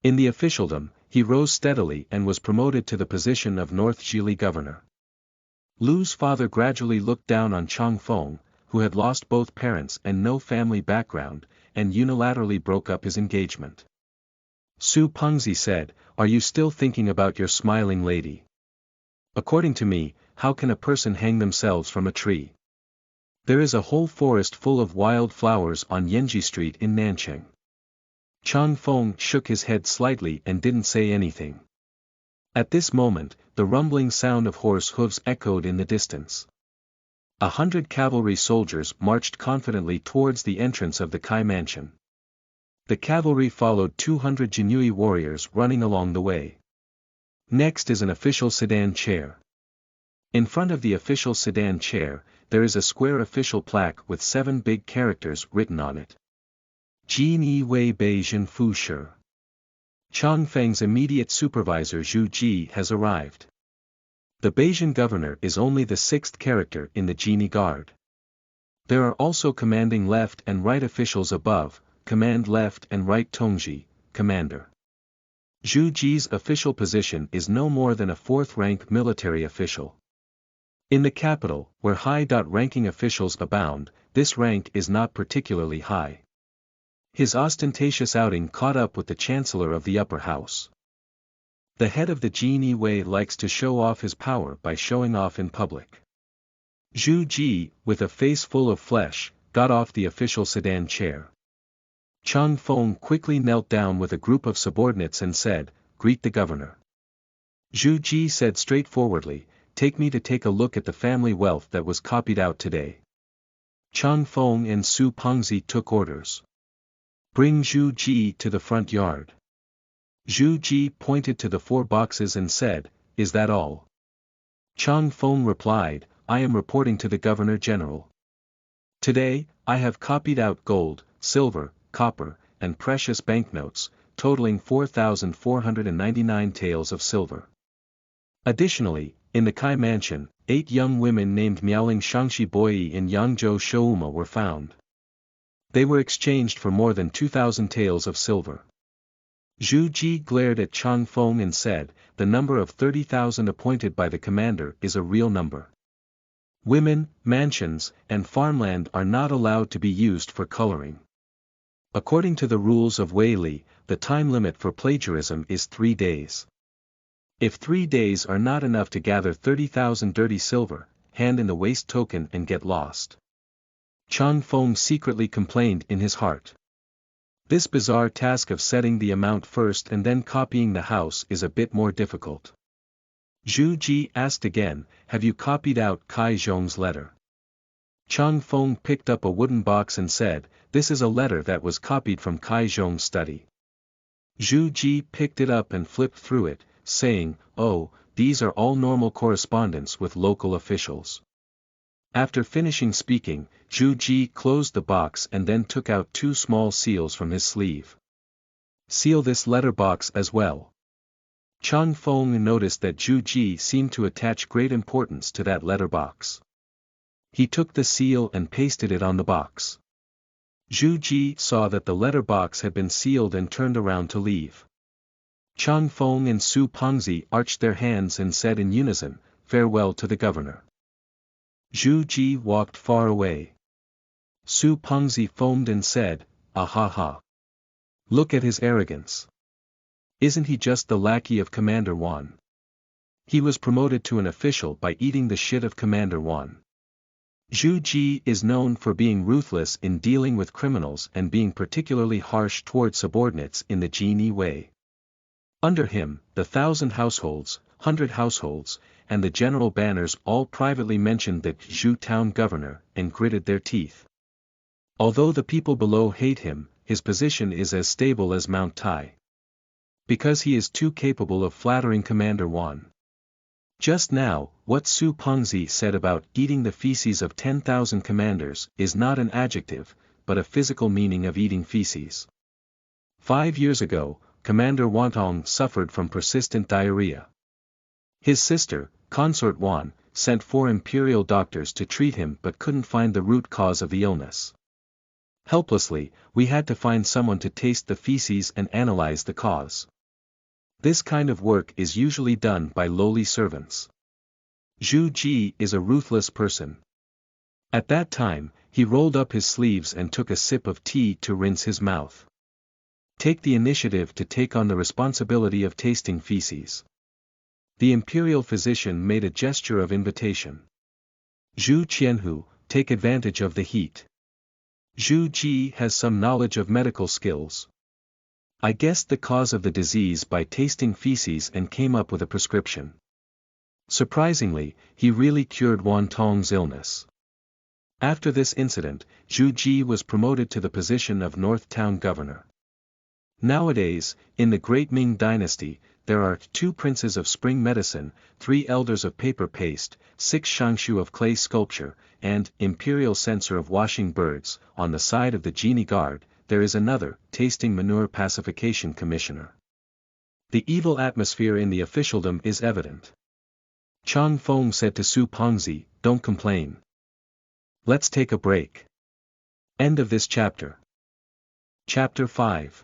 In the officialdom, he rose steadily and was promoted to the position of North Zhili governor. Lu's father gradually looked down on Changfeng, who had lost both parents and no family background, and unilaterally broke up his engagement. Su Pengzi said, "Are you still thinking about your smiling lady? According to me, how can a person hang themselves from a tree? There is a whole forest full of wild flowers on Yanzhou Street in Nanchang." Changfeng shook his head slightly and didn't say anything. At this moment, the rumbling sound of horse hooves echoed in the distance. 100 cavalry soldiers marched confidently towards the entrance of the Kai mansion. The cavalry followed 200 Jinui warriors running along the way. Next is an official sedan chair. In front of the official sedan chair, there is a square official plaque with 7 big characters written on it. Jin Yi Wei Bei Jin Fu Shi. Changfeng's immediate supervisor Zhu Ji has arrived. The Beijing governor is only the 6th character in the Genie Guard. There are also commanding left and right officials above, command left and right Tongji, commander. Zhu Ji's official position is no more than a 4th-rank military official. In the capital, where high-ranking officials abound, this rank is not particularly high. His ostentatious outing caught up with the chancellor of the upper house. The head of the Genie Wei likes to show off his power by showing off in public. Zhu Ji, with a face full of flesh, got off the official sedan chair. Changfeng quickly knelt down with a group of subordinates and said, "Greet the governor." Zhu Ji said straightforwardly, "Take me to take a look at the family wealth that was copied out today." Changfeng and Su Pengzi took orders. "Bring Zhu Ji to the front yard." Zhu Ji pointed to the 4 boxes and said, "Is that all?" Changfeng replied, "I am reporting to the Governor General. Today, I have copied out gold, silver, copper, and precious banknotes, totaling 4,499 taels of silver. Additionally, in the Kai mansion, 8 young women named Miaoling Shangxi Boyi in Yangzhou Shouma were found. They were exchanged for more than 2,000 taels of silver." Zhu Ji glared at Changfeng and said, "The number of 30,000 appointed by the commander is a real number. Women, mansions, and farmland are not allowed to be used for coloring. According to the rules of Wei Li, the time limit for plagiarism is 3 days. If 3 days are not enough to gather 30,000 dirty silver, hand in the waste token and get lost." Changfeng secretly complained in his heart. This bizarre task of setting the amount first and then copying the house is a bit more difficult. Zhu Ji asked again, "Have you copied out Kai Zhong's letter?" Changfeng picked up a wooden box and said, "This is a letter that was copied from Kai Zhong's study." Zhu Ji picked it up and flipped through it, saying, "Oh, these are all normal correspondence with local officials." After finishing speaking, Zhu Ji closed the box and then took out 2 small seals from his sleeve. "Seal this letter box as well." Changfeng noticed that Zhu Ji seemed to attach great importance to that letter box. He took the seal and pasted it on the box. Zhu Ji saw that the letter box had been sealed and turned around to leave. Changfeng and Su Pengzi arched their hands and said in unison, "Farewell to the governor." Zhu Ji walked far away. Su Pengzi foamed and said, "Ah ha ha. Look at his arrogance. Isn't he just the lackey of Commander Wan? He was promoted to an official by eating the shit of Commander Wan." Zhu Ji is known for being ruthless in dealing with criminals and being particularly harsh toward subordinates in the Genie Wei. Under him, the 1,000 households, 100 households, and the general banners all privately mentioned the Zhu town governor and gritted their teeth. Although the people below hate him, his position is as stable as Mount Tai. Because he is too capable of flattering Commander Wan. Just now, what Su Pengzi said about eating the feces of 10,000 commanders is not an adjective, but a physical meaning of eating feces. 5 years ago, Commander Wantong suffered from persistent diarrhea. His sister, Consort Wan, sent 4 imperial doctors to treat him but couldn't find the root cause of the illness. Helplessly, we had to find someone to taste the feces and analyze the cause. This kind of work is usually done by lowly servants. Zhu Ji is a ruthless person. At that time, he rolled up his sleeves and took a sip of tea to rinse his mouth. Take the initiative to take on the responsibility of tasting feces. The imperial physician made a gesture of invitation. Zhu Qianhu, take advantage of the heat. Zhu Ji has some knowledge of medical skills. I guessed the cause of the disease by tasting feces and came up with a prescription. Surprisingly, he really cured Wan Tong's illness. After this incident, Zhu Ji was promoted to the position of North Town Governor. Nowadays, in the Great Ming Dynasty, there are 2 princes of spring medicine, 3 elders of paper paste, 6 shangshu of clay sculpture, and imperial censor of washing birds. On the side of the genie guard, there is another, tasting manure pacification commissioner. The evil atmosphere in the officialdom is evident. Changfeng said to Su Pengzi, "Don't complain. Let's take a break." End of this chapter. Chapter 5.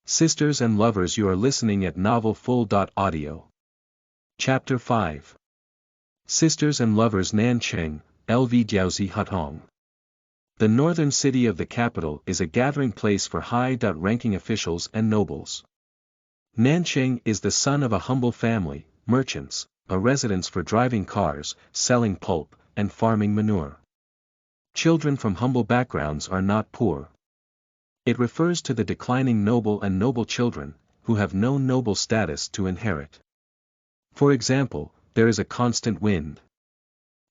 Sisters and lovers, you are listening at novelfull.audio. Chapter 5. Sisters and lovers, Nancheng, LV Jiaozi Hutong. The northern city of the capital is a gathering place for high-ranking officials and nobles. Nancheng is the son of a humble family, merchants, a residence for driving cars, selling pulp, and farming manure. Children from humble backgrounds are not poor. It refers to the declining noble and noble children, who have no noble status to inherit. For example, there is a constant wind.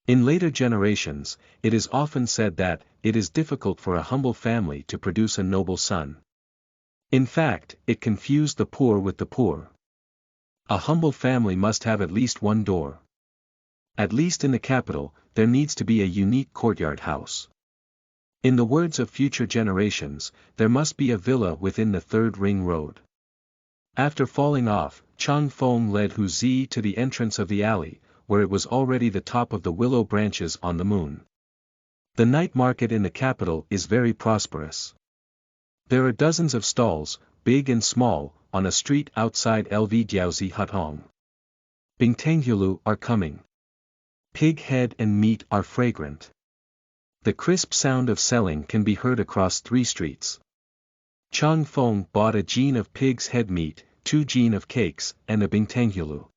In later generations, it is often said that it is difficult for a humble family to produce a noble son. In fact, it confused the poor with the poor. A humble family must have at least one door. At least in the capital, there needs to be a unique courtyard house. In the words of future generations, there must be a villa within the third ring road. After falling off, Changfeng led Hu Zi to the entrance of the alley, where it was already the top of the willow branches on the moon. The night market in the capital is very prosperous. There are dozens of stalls, big and small, on a street outside LV Jiaozi Hutong. Bingtanghulu are coming. Pig head and meat are fragrant. The crisp sound of selling can be heard across 3 streets. Changfeng bought a jin of pig's head meat, 2 jin of cakes, and a bingtanghulu.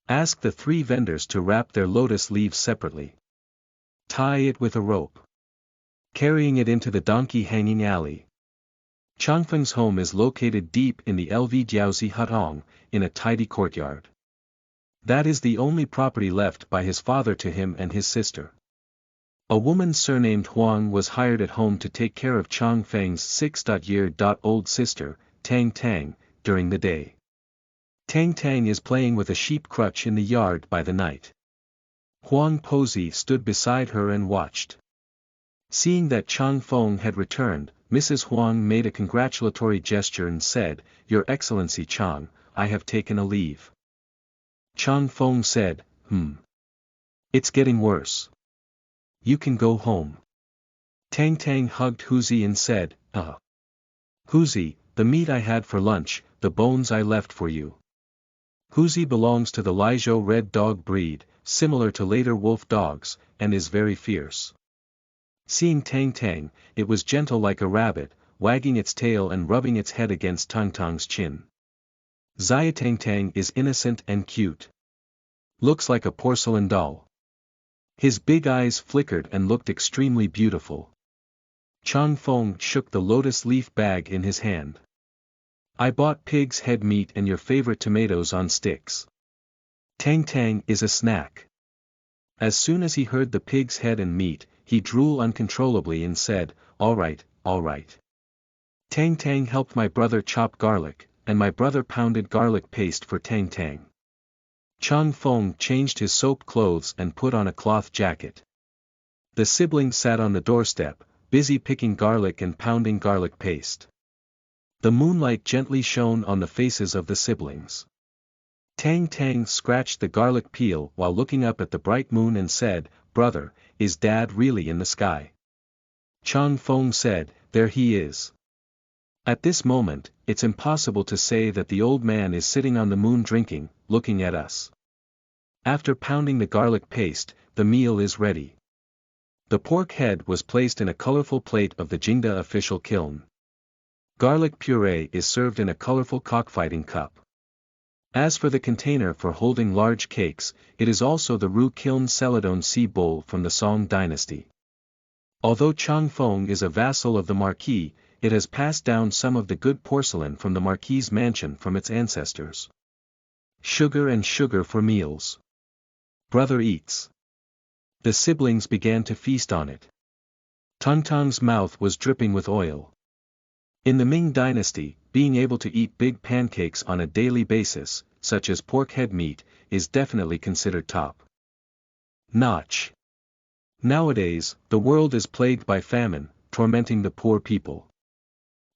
Ask the 3 vendors to wrap their lotus leaves separately. Tie it with a rope. Carrying it into the donkey hanging alley. Changfeng's home is located deep in the LV Jiaozi Hutong, in a tidy courtyard. That is the only property left by his father to him and his sister. A woman surnamed Huang was hired at home to take care of Changfeng's 6-year-old sister, Tang Tang, during the day. Tang Tang is playing with a sheep crutch in the yard by the night. Huang Pozi stood beside her and watched. Seeing that Changfeng had returned, Mrs. Huang made a congratulatory gesture and said, "Your Excellency Chang, I have taken a leave." Changfeng said, It's getting worse. You can go home." Tang Tang hugged Huzi and said, Huzi, the meat I had for lunch, the bones I left for you." Huzi belongs to the Liangzhou red dog breed, similar to later wolf dogs, and is very fierce. Seeing Tang Tang, it was gentle like a rabbit, wagging its tail and rubbing its head against Tang Tang's chin. Zia Tang Tang is innocent and cute. Looks like a porcelain doll. His big eyes flickered and looked extremely beautiful. Changfeng shook the lotus leaf bag in his hand. "I bought pig's head meat and your favorite tomatoes on sticks. Tang Tang is a snack." As soon as he heard the pig's head and meat, he drooled uncontrollably and said, all right. Tang Tang helped my brother chop garlic, and my brother pounded garlic paste for Tang Tang. Changfeng changed his soap clothes and put on a cloth jacket. The siblings sat on the doorstep, busy picking garlic and pounding garlic paste. The moonlight gently shone on the faces of the siblings. Tang Tang scratched the garlic peel while looking up at the bright moon and said, "Brother, is Dad really in the sky?" Changfeng said, "There he is." At this moment, it's impossible to say that the old man is sitting on the moon drinking, looking at us. After pounding the garlic paste, the meal is ready. The pork head was placed in a colorful plate of the Jingda official kiln. Garlic puree is served in a colorful cockfighting cup. As for the container for holding large cakes, it is also the Ru kiln Celadon sea bowl from the Song dynasty. Although Changfeng is a vassal of the marquis, it has passed down some of the good porcelain from the marquis's mansion from its ancestors. Sugar and sugar for meals. Brother eats. The siblings began to feast on it. Tongtong's mouth was dripping with oil. In the Ming dynasty, being able to eat big pancakes on a daily basis, such as pork head meat, is definitely considered top notch. Nowadays, the world is plagued by famine, tormenting the poor people.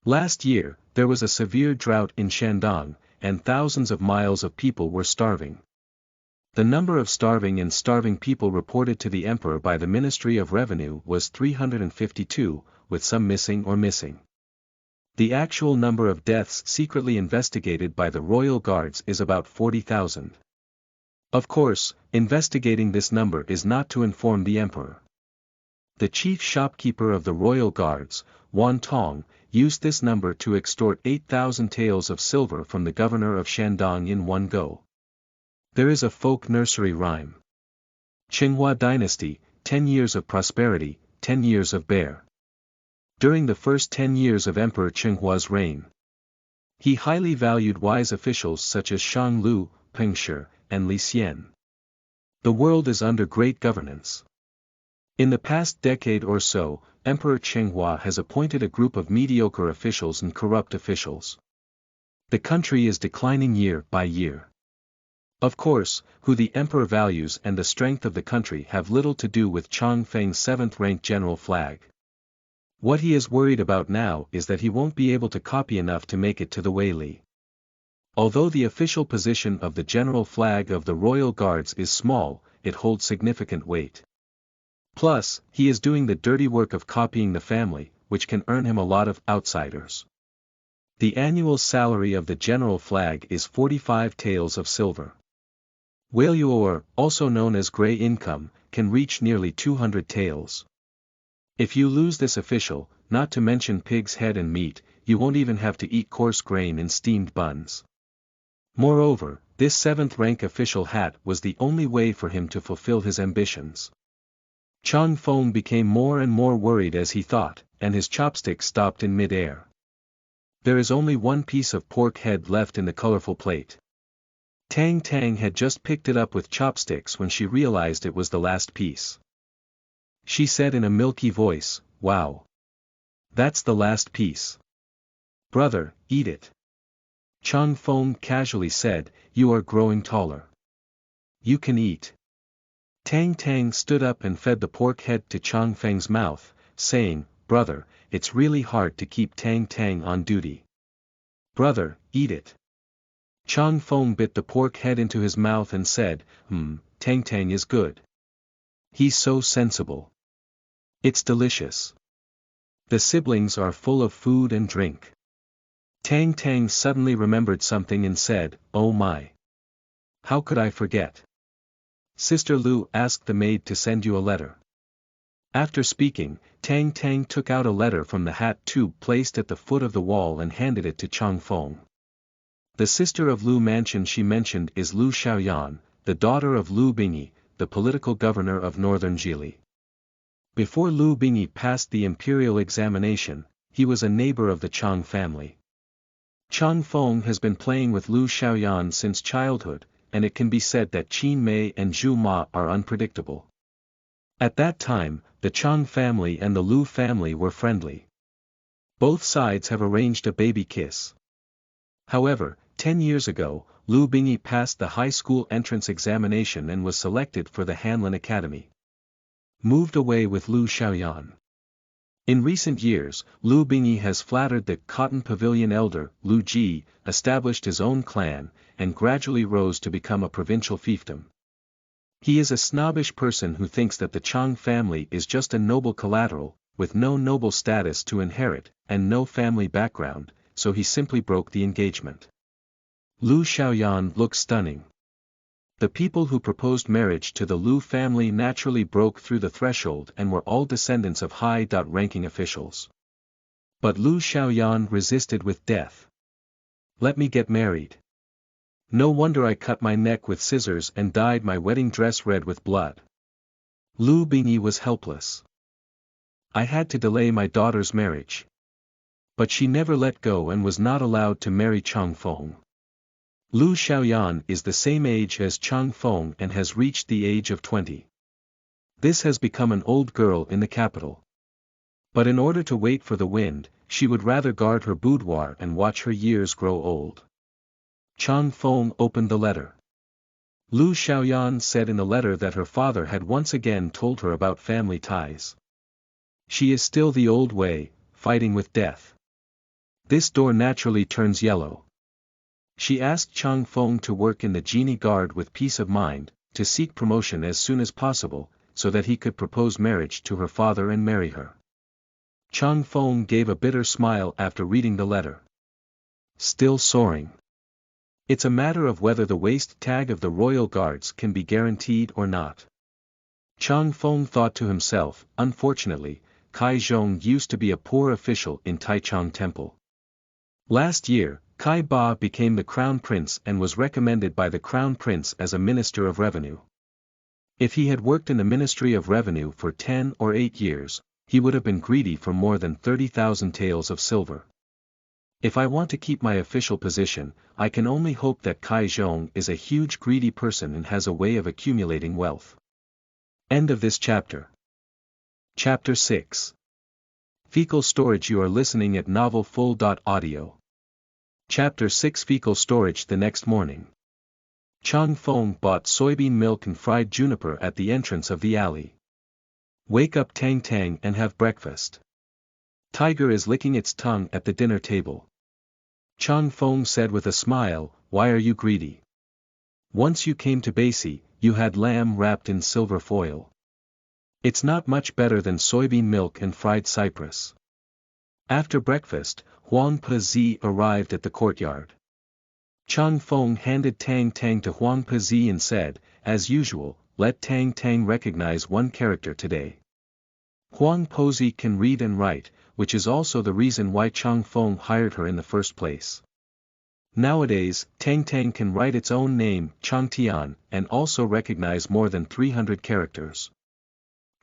Last year, there was a severe drought in Shandong, and thousands of miles of people were starving. The number of starving people reported to the emperor by the Ministry of Revenue was 352, with some missing or missing. The actual number of deaths secretly investigated by the royal guards is about 40,000. Of course, investigating this number is not to inform the emperor. The chief shopkeeper of the royal guards, Wan Tong, used this number to extort 8,000 taels of silver from the governor of Shandong in one go. There is a folk nursery rhyme. Qinghua dynasty, 10 years of prosperity, 10 years of bear. During the first 10 years of Emperor Qinghua's reign, he highly valued wise officials such as Shang Lu, Peng Shi, and Li Xian. The world is under great governance. In the past decade or so, Emperor Qinghua has appointed a group of mediocre officials and corrupt officials. The country is declining year by year. Of course, who the emperor values and the strength of the country have little to do with Changfeng's 7th-ranked general flag. What he is worried about now is that he won't be able to copy enough to make it to the Weili. Although the official position of the general flag of the royal guards is small, it holds significant weight. Plus, he is doing the dirty work of copying the family, which can earn him a lot of outsiders. The annual salary of the general flag is 45 taels of silver. Weilure, also known as grey income, can reach nearly 200 taels. If you lose this official, not to mention pig's head and meat, you won't even have to eat coarse grain in steamed buns. Moreover, this 7th-rank official hat was the only way for him to fulfill his ambitions. Changfeng became more and more worried as he thought, and his chopstick stopped in mid-air. There is only one piece of pork head left in the colorful plate. Tang Tang had just picked it up with chopsticks when she realized it was the last piece. She said in a milky voice, "Wow. That's the last piece. Brother, eat it." Changfeng casually said, "You are growing taller. You can eat." Tang Tang stood up and fed the pork head to Changfeng's mouth, saying, "Brother, it's really hard to keep Tang Tang on duty. Brother, eat it." Changfeng bit the pork head into his mouth and said, Tang Tang is good. He's so sensible. It's delicious. The siblings are full of food and drink. Tang Tang suddenly remembered something and said, "Oh my. How could I forget? Sister Lu asked the maid to send you a letter." After speaking, Tang Tang took out a letter from the hat tube placed at the foot of the wall and handed it to Changfeng. The sister of Lu Mansion she mentioned is Lu Xiaoyan, the daughter of Lu Bingyi, the political governor of northern Jili. Before Lu Bingyi passed the imperial examination, he was a neighbor of the Chang family. Changfeng has been playing with Lu Xiaoyan since childhood, and it can be said that Qin Mei and Zhu Ma are unpredictable. At that time, the Chang family and the Lu family were friendly. Both sides have arranged a baby kiss. However, 10 years ago, Lu Bingyi passed the high school entrance examination and was selected for the Hanlin Academy. Moved away with Lu Xiaoyan. In recent years, Lu Bingyi has flattered the Cotton Pavilion elder, Lu Ji, established his own clan, and gradually rose to become a provincial fiefdom. He is a snobbish person who thinks that the Chang family is just a noble collateral, with no noble status to inherit, and no family background, so he simply broke the engagement. Lu Xiaoyan looks stunning. The people who proposed marriage to the Liu family naturally broke through the threshold and were all descendants of high-ranking officials. But Liu Xiaoyan resisted with death. Let me get married. No wonder I cut my neck with scissors and dyed my wedding dress red with blood. Liu Bingyi was helpless. I had to delay my daughter's marriage. But she never let go and was not allowed to marry Changfeng. Liu Xiaoyan is the same age as Changfeng and has reached the age of 20. This has become an old girl in the capital. But in order to wait for the wind, she would rather guard her boudoir and watch her years grow old. Changfeng opened the letter. Liu Xiaoyan said in the letter that her father had once again told her about family ties. She is still the old way, fighting with death. This door naturally turns yellow. She asked Changfeng to work in the genie guard with peace of mind, to seek promotion as soon as possible, so that he could propose marriage to her father and marry her. Changfeng gave a bitter smile after reading the letter. Still soaring. It's a matter of whether the waist tag of the royal guards can be guaranteed or not. Changfeng thought to himself, unfortunately, Kai Zhong used to be a poor official in Taichung Temple. Last year, Kai Ba became the crown prince and was recommended by the crown prince as a minister of revenue. If he had worked in the Ministry of Revenue for 10 or 8 years, he would have been greedy for more than 30,000 taels of silver. If I want to keep my official position, I can only hope that Kai Zhong is a huge greedy person and has a way of accumulating wealth. End of this chapter. Chapter 6. Fecal storage. You are listening at novelfull.audio. Chapter 6. Fecal storage. The next morning, Changfeng bought soybean milk and fried juniper at the entrance of the alley. Wake up Tang Tang and have breakfast. Tiger is licking its tongue at the dinner table. Changfeng said with a smile, why are you greedy? Once you came to Basi, you had lamb wrapped in silver foil. It's not much better than soybean milk and fried cypress. After breakfast, Huang Pezi arrived at the courtyard. Changfeng handed Tang Tang to Huang Pezi and said, as usual, let Tang Tang recognize one character today. Huang Pezi can read and write, which is also the reason why Changfeng hired her in the first place. Nowadays, Tang Tang can write its own name, Changtian, and also recognize more than 300 characters.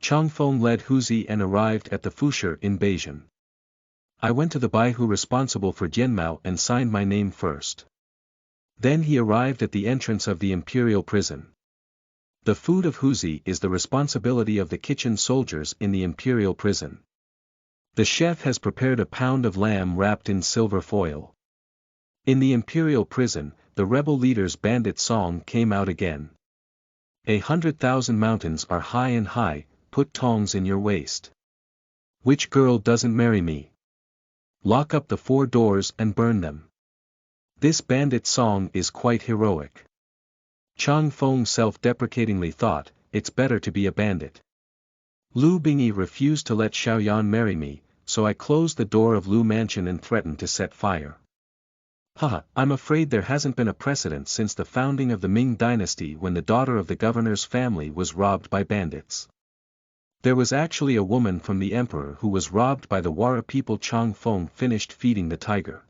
Changfeng led Huzi and arrived at the Fusher in Beijing. I went to the Baihu responsible for Jianmao and signed my name first. Then he arrived at the entrance of the imperial prison. The food of Huzi is the responsibility of the kitchen soldiers in the imperial prison. The chef has prepared a pound of lamb wrapped in silver foil. In the imperial prison, the rebel leader's bandit song came out again. 100,000 mountains are high and high, put tongs in your waist. Which girl doesn't marry me? Lock up the 4 doors and burn them. This bandit song is quite heroic. Changfeng self-deprecatingly thought, it's better to be a bandit. Liu Bingyi refused to let Xiaoyan marry me, so I closed the door of Liu Mansion and threatened to set fire. Haha, I'm afraid there hasn't been a precedent since the founding of the Ming dynasty when the daughter of the governor's family was robbed by bandits. There was actually a woman from the emperor who was robbed by the Wara people. Changfeng finished feeding the tiger.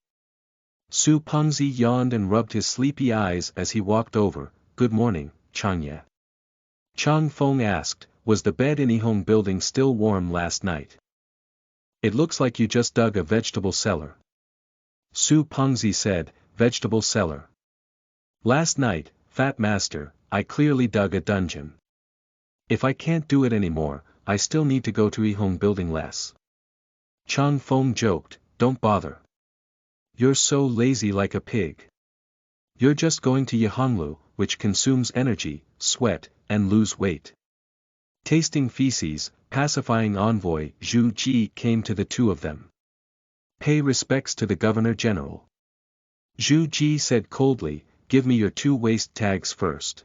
Su Pengzi yawned and rubbed his sleepy eyes as he walked over. Good morning, Changye. Changfeng asked, was the bed in Yihong building still warm last night? It looks like you just dug a vegetable cellar. Su Pengzi said, vegetable cellar. Last night, Fat Master, I clearly dug a dungeon. If I can't do it anymore, I still need to go to Yihong building less. Changfeng joked, don't bother. You're so lazy like a pig. You're just going to Yihonglu, which consumes energy, sweat, and lose weight. Tasting feces, pacifying envoy Zhu Ji came to the two of them. Pay respects to the Governor-General. Zhu Ji said coldly, give me your 2 waist tags first.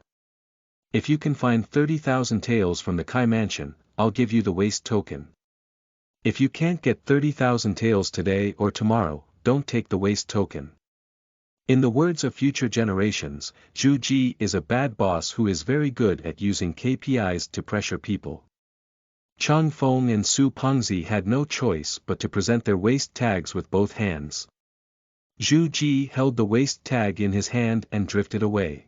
If you can find 30,000 taels from the Kai Mansion, I'll give you the waist token. If you can't get 30,000 taels today or tomorrow, don't take the waist token. In the words of future generations, Zhu Ji is a bad boss who is very good at using KPIs to pressure people. Changfeng and Su Pengzi had no choice but to present their waist tags with both hands. Zhu Ji held the waist tag in his hand and drifted away.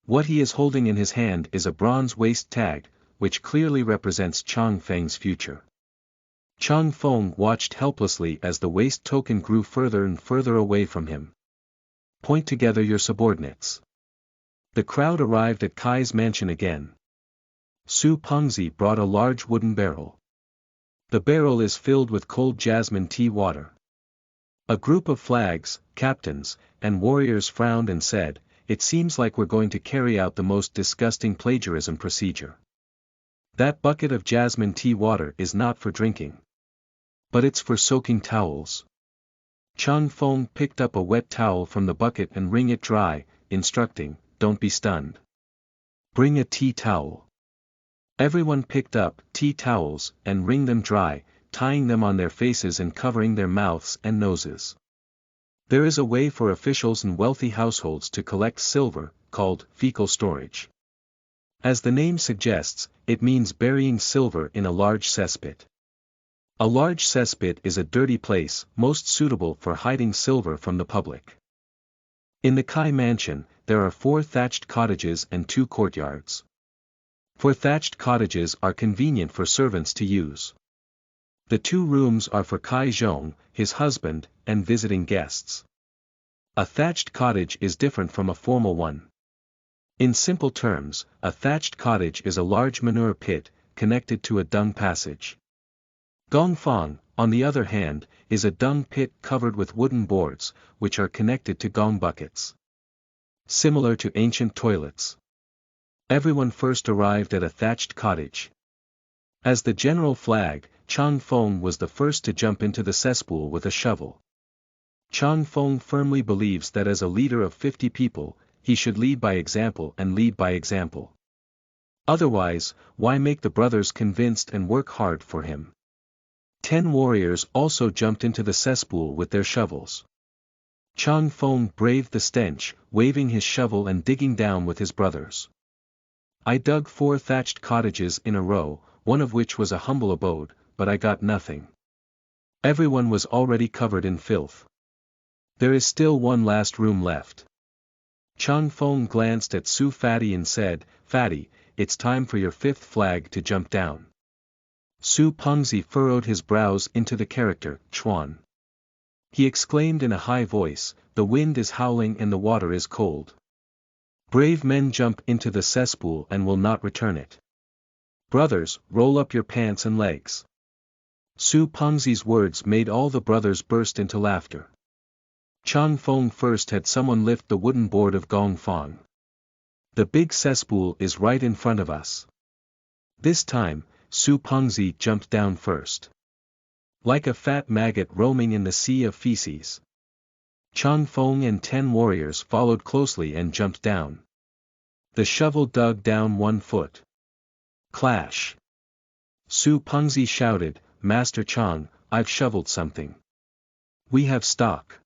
What he is holding in his hand is a bronze waist tag, which clearly represents Changfeng's future. Changfeng watched helplessly as the waist token grew further and further away from him. Point together your subordinates. The crowd arrived at Kai's mansion again. Su Pengzi brought a large wooden barrel. The barrel is filled with cold jasmine tea water. A group of flags, captains, and warriors frowned and said, "It seems like we're going to carry out the most disgusting plagiarism procedure. That bucket of jasmine tea water is not for drinking. But it's for soaking towels." Changfeng picked up a wet towel from the bucket and wring it dry, instructing, "Don't be stunned. Bring a tea towel." Everyone picked up tea towels and wring them dry, tying them on their faces and covering their mouths and noses. There is a way for officials and wealthy households to collect silver, called fecal storage. As the name suggests, it means burying silver in a large cesspit. A large cesspit is a dirty place, most suitable for hiding silver from the public. In the Kai mansion, there are 4 thatched cottages and 2 courtyards. 4 thatched cottages are convenient for servants to use. The 2 rooms are for Kai Zhong, his husband, and visiting guests. A thatched cottage is different from a formal one. In simple terms, a thatched cottage is a large manure pit, connected to a dung passage. Gongfang, on the other hand, is a dung pit covered with wooden boards, which are connected to gong buckets. Similar to ancient toilets. Everyone first arrived at a thatched cottage. As the general flag, Changfeng was the first to jump into the cesspool with a shovel. Changfeng firmly believes that as a leader of 50 people, he should lead by example and lead by example. Otherwise, why make the brothers convinced and work hard for him? 10 warriors also jumped into the cesspool with their shovels. Changfeng braved the stench, waving his shovel and digging down with his brothers. I dug 4 thatched cottages in a row, one of which was a humble abode, but I got nothing. Everyone was already covered in filth. There is still one last room left. Changfeng glanced at Su Fatty and said, "Fatty, it's time for your 5th flag to jump down." Su Pengzi furrowed his brows into the character, Chuan. He exclaimed in a high voice, "The wind is howling and the water is cold. Brave men jump into the cesspool and will not return it. Brothers, roll up your pants and legs." Su Pengzi's words made all the brothers burst into laughter. Changfeng first had someone lift the wooden board of Gongfang. "The big cesspool is right in front of us." This time, Su Pengzi jumped down first. Like a fat maggot roaming in the sea of feces. Changfeng and 10 warriors followed closely and jumped down. The shovel dug down 1 foot. Clash. Su Pengzi shouted, "Master Chang, I've shoveled something. We have stock."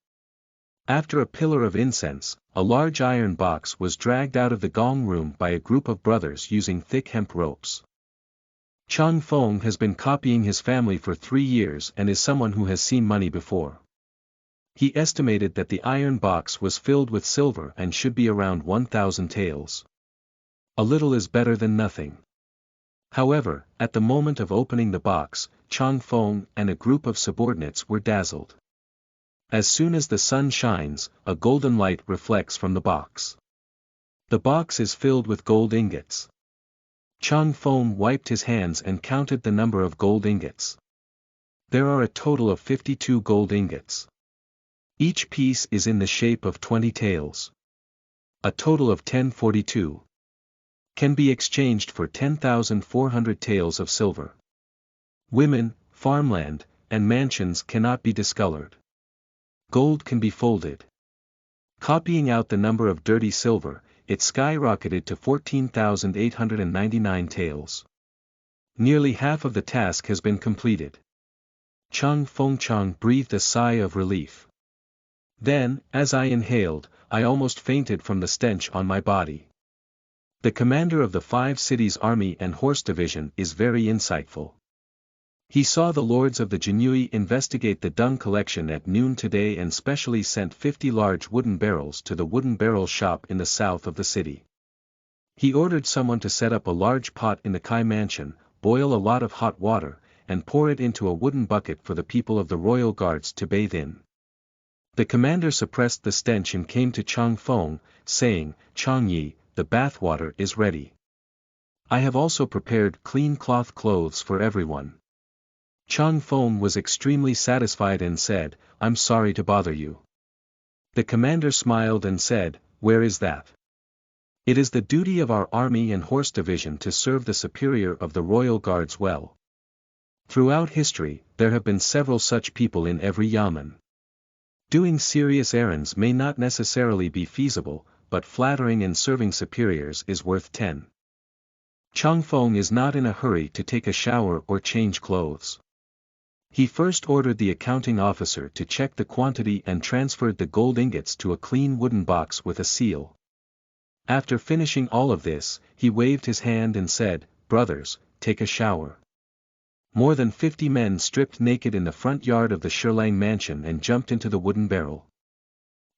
After a pillar of incense, a large iron box was dragged out of the gong room by a group of brothers using thick hemp ropes. Changfeng has been copying his family for 3 years and is someone who has seen money before. He estimated that the iron box was filled with silver and should be around 1,000 taels. A little is better than nothing. However, at the moment of opening the box, Changfeng and a group of subordinates were dazzled. As soon as the sun shines, a golden light reflects from the box. The box is filled with gold ingots. Changfeng wiped his hands and counted the number of gold ingots. There are a total of 52 gold ingots. Each piece is in the shape of 20 taels. A total of 1042. Can be exchanged for 10,400 taels of silver. Women, farmland, and mansions cannot be discolored. Gold can be folded. Copying out the number of dirty silver, it skyrocketed to 14,899 taels. Nearly half of the task has been completed. Changfeng breathed a sigh of relief. Then, as I inhaled, I almost fainted from the stench on my body. The commander of the 5 cities army and horse division is very insightful. He saw the lords of the Jinui investigate the dung collection at noon today and specially sent 50 large wooden barrels to the wooden barrel shop in the south of the city. He ordered someone to set up a large pot in the Kai mansion, boil a lot of hot water, and pour it into a wooden bucket for the people of the royal guards to bathe in. The commander suppressed the stench and came to Changfeng, saying, "Changyi, the bathwater is ready. I have also prepared clean cloth clothes for everyone." Changfeng was extremely satisfied and said, "I'm sorry to bother you." The commander smiled and said, "Where is that? It is the duty of our army and horse division to serve the superior of the royal guards well. Throughout history, there have been several such people in every yamen. Doing serious errands may not necessarily be feasible, but flattering and serving superiors is worth 10. Changfeng is not in a hurry to take a shower or change clothes. He first ordered the accounting officer to check the quantity and transferred the gold ingots to a clean wooden box with a seal. After finishing all of this, he waved his hand and said, "Brothers, take a shower." More than 50 men stripped naked in the front yard of the Shirlang mansion and jumped into the wooden barrel.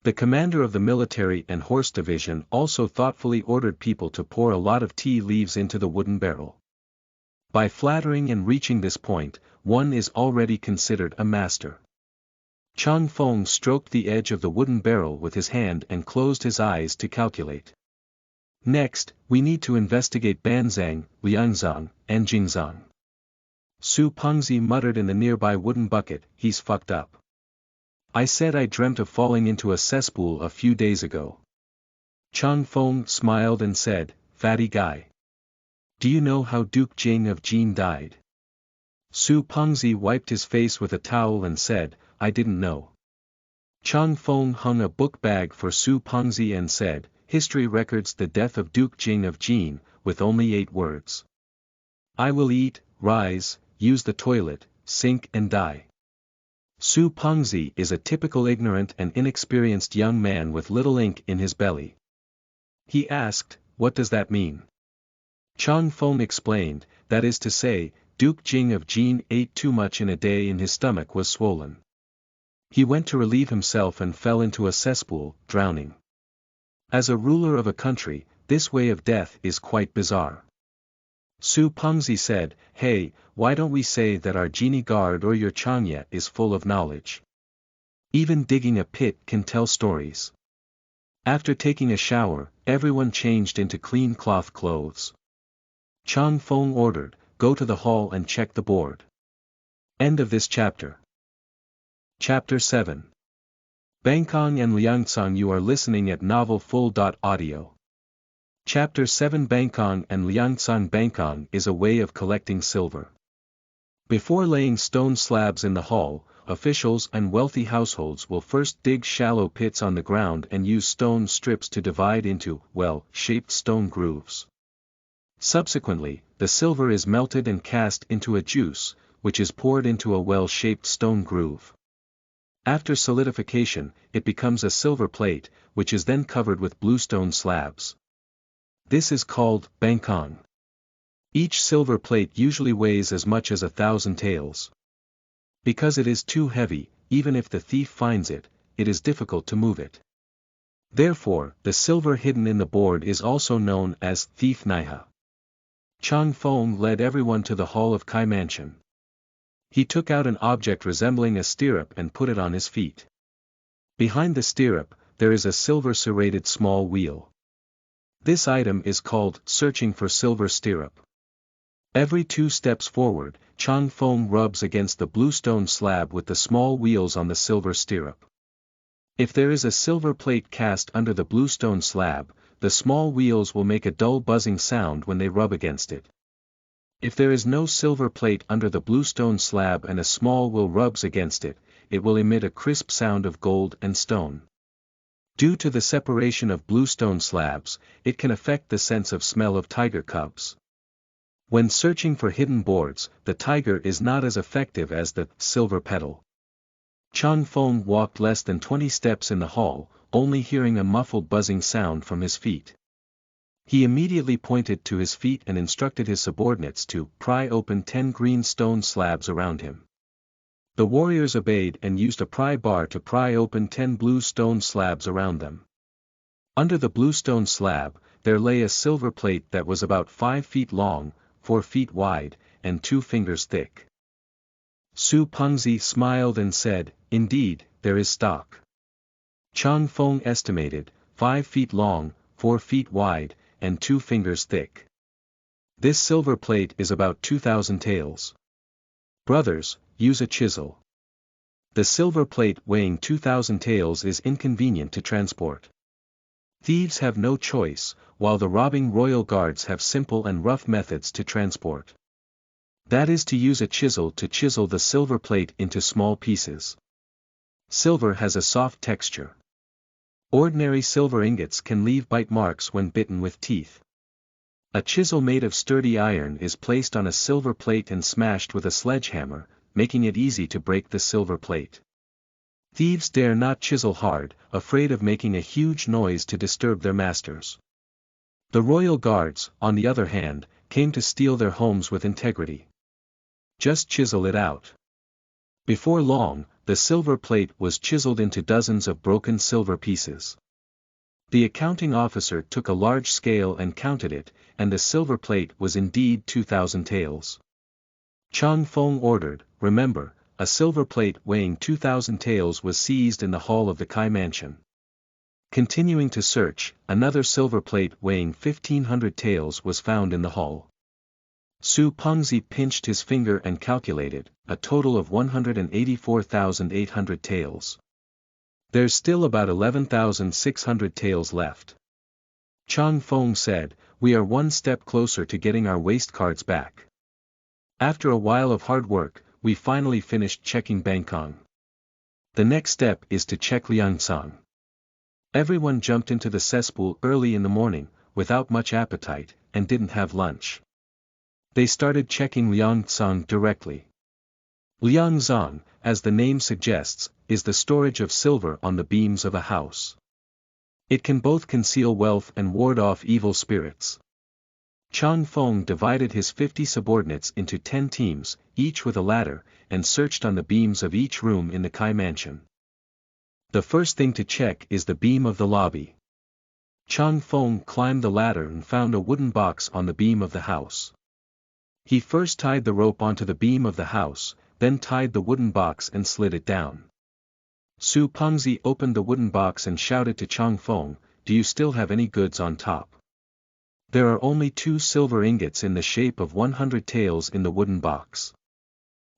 The commander of the military and horse division also thoughtfully ordered people to pour a lot of tea leaves into the wooden barrel. By flattering and reaching this point, one is already considered a master. Changfeng stroked the edge of the wooden barrel with his hand and closed his eyes to calculate. "Next, we need to investigate Bancang, Liangzhou, and Jingzhou." Su Pengzi muttered in the nearby wooden bucket, "He's fucked up. I said I dreamt of falling into a cesspool a few days ago." Changfeng smiled and said, "Fatty guy. Do you know how Duke Jing of Jin died?" Su Pengzi wiped his face with a towel and said, "I didn't know." Changfeng hung a book bag for Su Pengzi and said, "History records the death of Duke Jing of Jin, with only 8 words. I will eat, rise, use the toilet, sink and die." Su Pengzi is a typical ignorant and inexperienced young man with little ink in his belly. He asked, "What does that mean?" Changfeng explained, "That is to say, Duke Jing of Jin ate too much in a day and his stomach was swollen. He went to relieve himself and fell into a cesspool, drowning. As a ruler of a country, this way of death is quite bizarre." Su Pengzi said, "Hey, why don't we say that our genie guard or your Changye is full of knowledge? Even digging a pit can tell stories." After taking a shower, everyone changed into clean cloth clothes. Changfeng ordered, "Go to the hall and check the board." End of this chapter. Chapter 7. Bancang and Liangcang. You are listening at novelfull.audio. Chapter 7. Bancang and Liangcang. Bancang is a way of collecting silver. Before laying stone slabs in the hall, officials and wealthy households will first dig shallow pits on the ground and use stone strips to divide into well-shaped stone grooves. Subsequently, the silver is melted and cast into a juice, which is poured into a well-shaped stone groove. After solidification, it becomes a silver plate, which is then covered with bluestone slabs. This is called bancang. Each silver plate usually weighs as much as 1,000 taels. Because it is too heavy, even if the thief finds it, it is difficult to move it. Therefore, the silver hidden in the board is also known as thief naiha. Changfeng led everyone to the hall of Kai Mansion. He took out an object resembling a stirrup and put it on his feet. Behind the stirrup, there is a silver serrated small wheel. This item is called searching for silver stirrup. Every 2 steps forward, Changfeng rubs against the bluestone slab with the small wheels on the silver stirrup. If there is a silver plate cast under the bluestone slab, the small wheels will make a dull buzzing sound when they rub against it. If there is no silver plate under the bluestone slab and a small wheel rubs against it, it will emit a crisp sound of gold and stone. Due to the separation of bluestone slabs, it can affect the sense of smell of tiger cubs. When searching for hidden boards, the tiger is not as effective as the silver petal. Changfeng walked less than 20 steps in the hall, only hearing a muffled buzzing sound from his feet. He immediately pointed to his feet and instructed his subordinates to pry open 10 green stone slabs around him. The warriors obeyed and used a pry bar to pry open 10 blue stone slabs around them. Under the blue stone slab, there lay a silver plate that was about 5 feet long, 4 feet wide, and 2 fingers thick. Su Pengzi smiled and said, "Indeed, there is stock." Changfeng estimated, 5 feet long, 4 feet wide, and 2 fingers thick. This silver plate is about 2,000 taels. Brothers, use a chisel. The silver plate weighing 2,000 taels is inconvenient to transport. Thieves have no choice, while the robbing royal guards have simple and rough methods to transport. That is to use a chisel to chisel the silver plate into small pieces. Silver has a soft texture. Ordinary silver ingots can leave bite marks when bitten with teeth. A chisel made of sturdy iron is placed on a silver plate and smashed with a sledgehammer, making it easy to break the silver plate. Thieves dare not chisel hard, afraid of making a huge noise to disturb their masters. The royal guards, on the other hand, came to steal their homes with integrity. Just chisel it out. Before long, the silver plate was chiseled into dozens of broken silver pieces. The accounting officer took a large scale and counted it, and the silver plate was indeed 2,000 taels. Changfeng ordered, "Remember, a silver plate weighing 2,000 taels was seized in the hall of the Kai mansion." Continuing to search, another silver plate weighing 1,500 taels was found in the hall. Su Pengzi pinched his finger and calculated, a total of 184,800 taels. There's still about 11,600 taels left. Changfeng said, "We are one step closer to getting our waste cards back." After a while of hard work, we finally finished checking Bancang. The next step is to check Liangcang. Everyone jumped into the cesspool early in the morning, without much appetite, and didn't have lunch. They started checking Liangcang directly. Liangcang, as the name suggests, is the storage of silver on the beams of a house. It can both conceal wealth and ward off evil spirits. Changfeng divided his 50 subordinates into 10 teams, each with a ladder, and searched on the beams of each room in the Kai mansion. The first thing to check is the beam of the lobby. Changfeng climbed the ladder and found a wooden box on the beam of the house. He first tied the rope onto the beam of the house, then tied the wooden box and slid it down. Su Pengzi opened the wooden box and shouted to Changfeng, "Do you still have any goods on top?" There are only 2 silver ingots in the shape of 100 taels in the wooden box.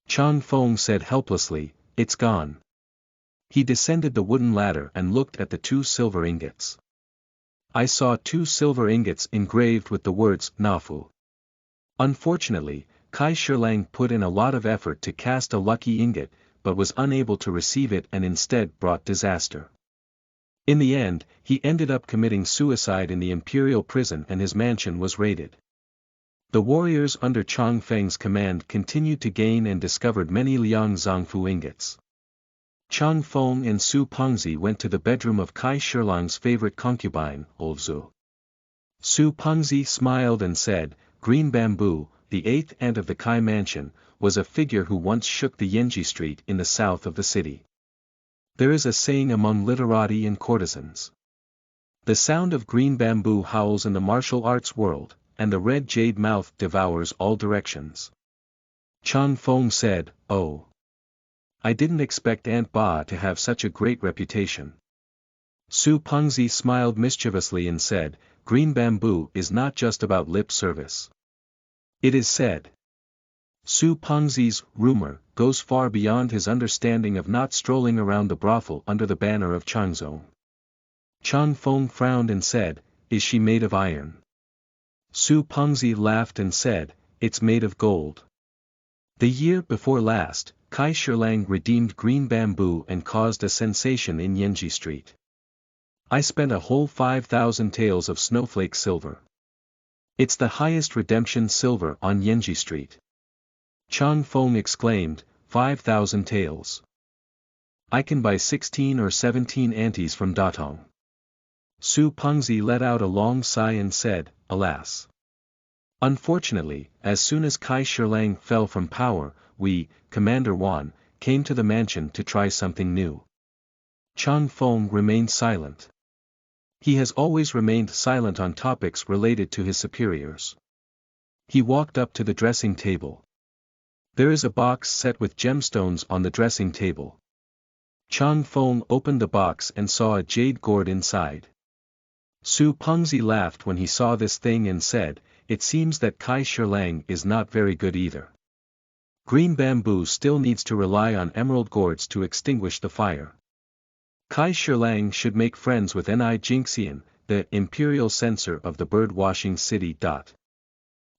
Changfeng said helplessly, "It's gone." He descended the wooden ladder and looked at the 2 silver ingots. "I saw 2 silver ingots engraved with the words Nafu. Unfortunately, Kai Shirlang put in a lot of effort to cast a lucky ingot, but was unable to receive it and instead brought disaster. In the end, he ended up committing suicide in the imperial prison and his mansion was raided. The warriors under Changfeng's command continued to gain and discovered many Liangzangfu ingots. Changfeng and Su Pengzi went to the bedroom of Kai Shirlang's favorite concubine, Zhu. Su Pengzi smiled and said, "Green Bamboo, the 8th aunt of the Kai mansion, was a figure who once shook the Yangzhou street in the south of the city. There is a saying among literati and courtesans. The sound of green bamboo howls in the martial arts world, and the red jade mouth devours all directions." Changfeng said, "Oh. I didn't expect Aunt Ba to have such a great reputation." Su Pengzi smiled mischievously and said, "Green bamboo is not just about lip service. It is said." Su Pengzi's rumor goes far beyond his understanding of not strolling around the brothel under the banner of Changzhou. Changfeng frowned and said, "Is she made of iron?" Su Pengzi laughed and said, "It's made of gold." The year before last, Kai Shirlang redeemed green bamboo and caused a sensation in Yangzhou Street. I spent a whole 5,000 taels of snowflake silver. It's the highest redemption silver on Yangzhou Street. Changfeng exclaimed, 5,000 taels. I can buy 16 or 17 antes from Datong. Su Pengzi let out a long sigh and said, alas. Unfortunately, as soon as Kai Shilang fell from power, we, Commander Wan, came to the mansion to try something new. Changfeng remained silent. He has always remained silent on topics related to his superiors. He walked up to the dressing table. There is a box set with gemstones on the dressing table. Changfeng opened the box and saw a jade gourd inside. Su Pengzi laughed when he saw this thing and said, it seems that Kai Shilang is not very good either. Green bamboo still needs to rely on emerald gourds to extinguish the fire. Kai Shilang should make friends with Ni Jingxian, the imperial censor of the bird-washing city.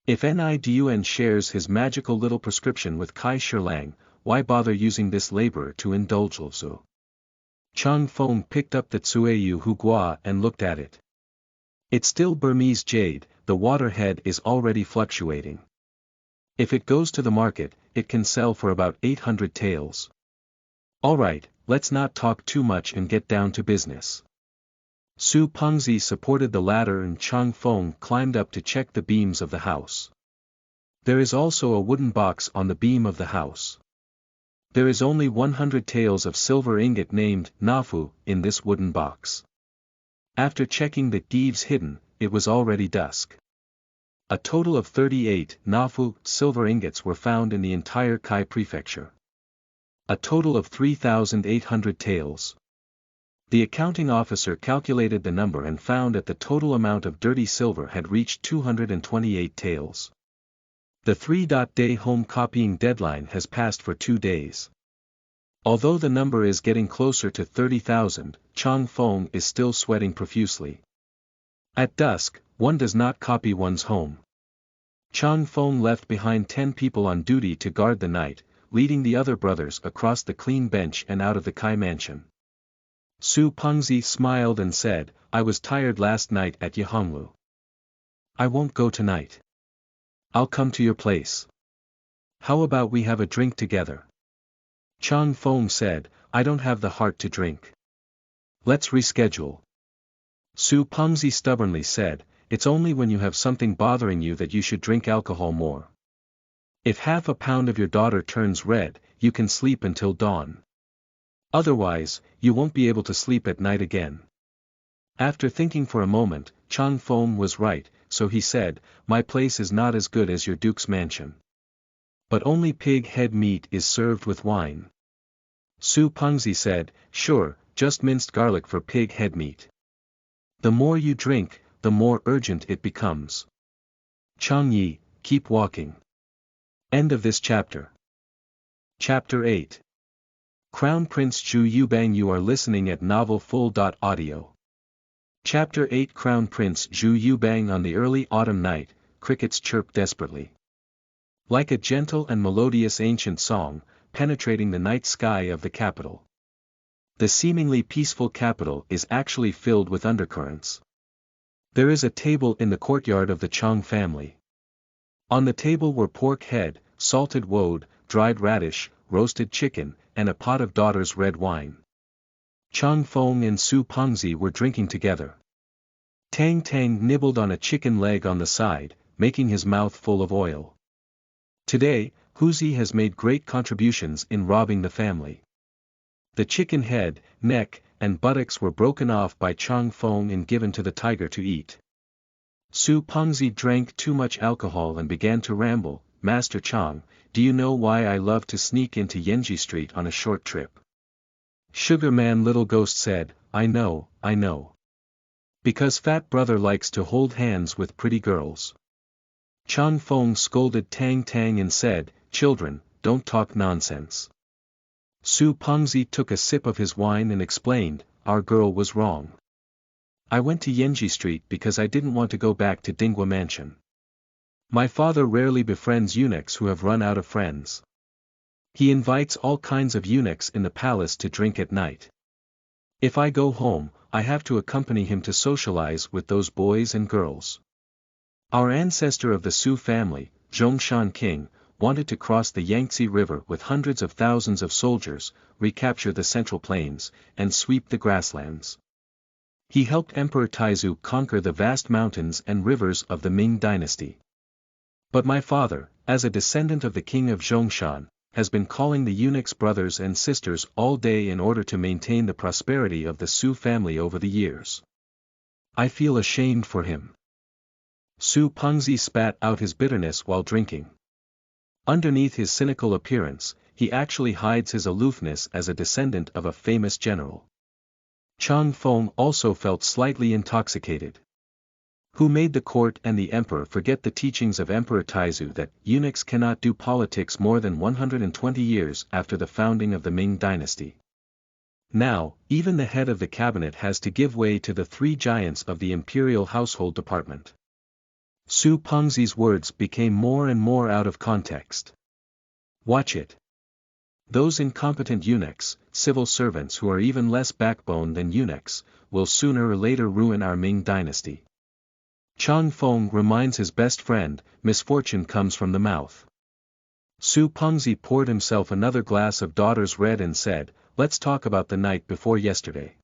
If Ni Dun shares his magical little prescription with Kai Shilang, why bother using this laborer to indulge also? Changfeng picked up the Tsueyu Hugua and looked at it. It's still Burmese jade, the waterhead is already fluctuating. If it goes to the market, it can sell for about 800 taels. Alright, let's not talk too much and get down to business. Su Pengzi supported the ladder and Changfeng climbed up to check the beams of the house. There is also a wooden box on the beam of the house. There is only 100 taels of silver ingot named Nafu in this wooden box. After checking the thieves hidden, it was already dusk. A total of 38 Nafu silver ingots were found in the entire Kai prefecture. A total of 3,800 taels. The accounting officer calculated the number and found that the total amount of dirty silver had reached 228 taels. The 3-day home copying deadline has passed for 2 days. Although the number is getting closer to 30,000, Changfeng is still sweating profusely. At dusk, one does not copy one's home. Changfeng left behind 10 people on duty to guard the night, leading the other brothers across the clean bench and out of the Kai mansion. Su Pengzi smiled and said, I was tired last night at Yangzhou. I won't go tonight. I'll come to your place. How about we have a drink together? Changfeng said, I don't have the heart to drink. Let's reschedule. Su Pengzi stubbornly said, it's only when you have something bothering you that you should drink alcohol more. If half a pound of your daughter turns red, you can sleep until dawn. Otherwise, you won't be able to sleep at night again. After thinking for a moment, Changfeng was right, so he said, my place is not as good as your duke's mansion. But only pig head meat is served with wine. Su Pengzi said, sure, just minced garlic for pig head meat. The more you drink, the more urgent it becomes. Changyi, keep walking. End of this chapter. Chapter 8. Crown Prince Zhu Youbang. You are listening at novelfull.audio. Chapter 8. Crown Prince Zhu Youbang. On the early autumn night, crickets chirped desperately. Like a gentle and melodious ancient song, penetrating the night sky of the capital. The seemingly peaceful capital is actually filled with undercurrents. There is a table in the courtyard of the Chang family. On the table were pork head, salted woad, dried radish, roasted chicken, and a pot of daughter's red wine. Changfeng and Su Pengzi were drinking together. Tang Tang nibbled on a chicken leg on the side, making his mouth full of oil. Today, Huzi has made great contributions in robbing the family. The chicken head, neck, and buttocks were broken off by Changfeng and given to the tiger to eat. Su Pengzi drank too much alcohol and began to ramble, Master Chang, do you know why I love to sneak into Yangzhou Street on a short trip? Sugar Man Little Ghost said, I know. Because fat brother likes to hold hands with pretty girls. Changfeng scolded Tang Tang and said, children, don't talk nonsense. Su Pengzi took a sip of his wine and explained, our girl was wrong. I went to Yangzhou Street because I didn't want to go back to Dinghua Mansion. My father rarely befriends eunuchs who have run out of friends. He invites all kinds of eunuchs in the palace to drink at night. If I go home, I have to accompany him to socialize with those boys and girls. Our ancestor of the Su family, Zhongshan King, wanted to cross the Yangtze River with hundreds of thousands of soldiers, recapture the Central Plains, and sweep the grasslands. He helped Emperor Taizu conquer the vast mountains and rivers of the Ming dynasty. But my father, as a descendant of the king of Zhongshan, has been calling the eunuchs brothers and sisters all day in order to maintain the prosperity of the Su family over the years. I feel ashamed for him. Su Pengzi spat out his bitterness while drinking. Underneath his cynical appearance, he actually hides his aloofness as a descendant of a famous general. Changfeng also felt slightly intoxicated. Who made the court and the emperor forget the teachings of Emperor Taizu that eunuchs cannot do politics more than 120 years after the founding of the Ming dynasty? Now, even the head of the cabinet has to give way to the three giants of the imperial household department. Su Pengzi's words became more and more out of context. Watch it. Those incompetent eunuchs, civil servants who are even less backbone than eunuchs, will sooner or later ruin our Ming dynasty. Changfeng reminds his best friend, misfortune comes from the mouth. Su Pengzi poured himself another glass of daughter's red and said, let's talk about the night before yesterday.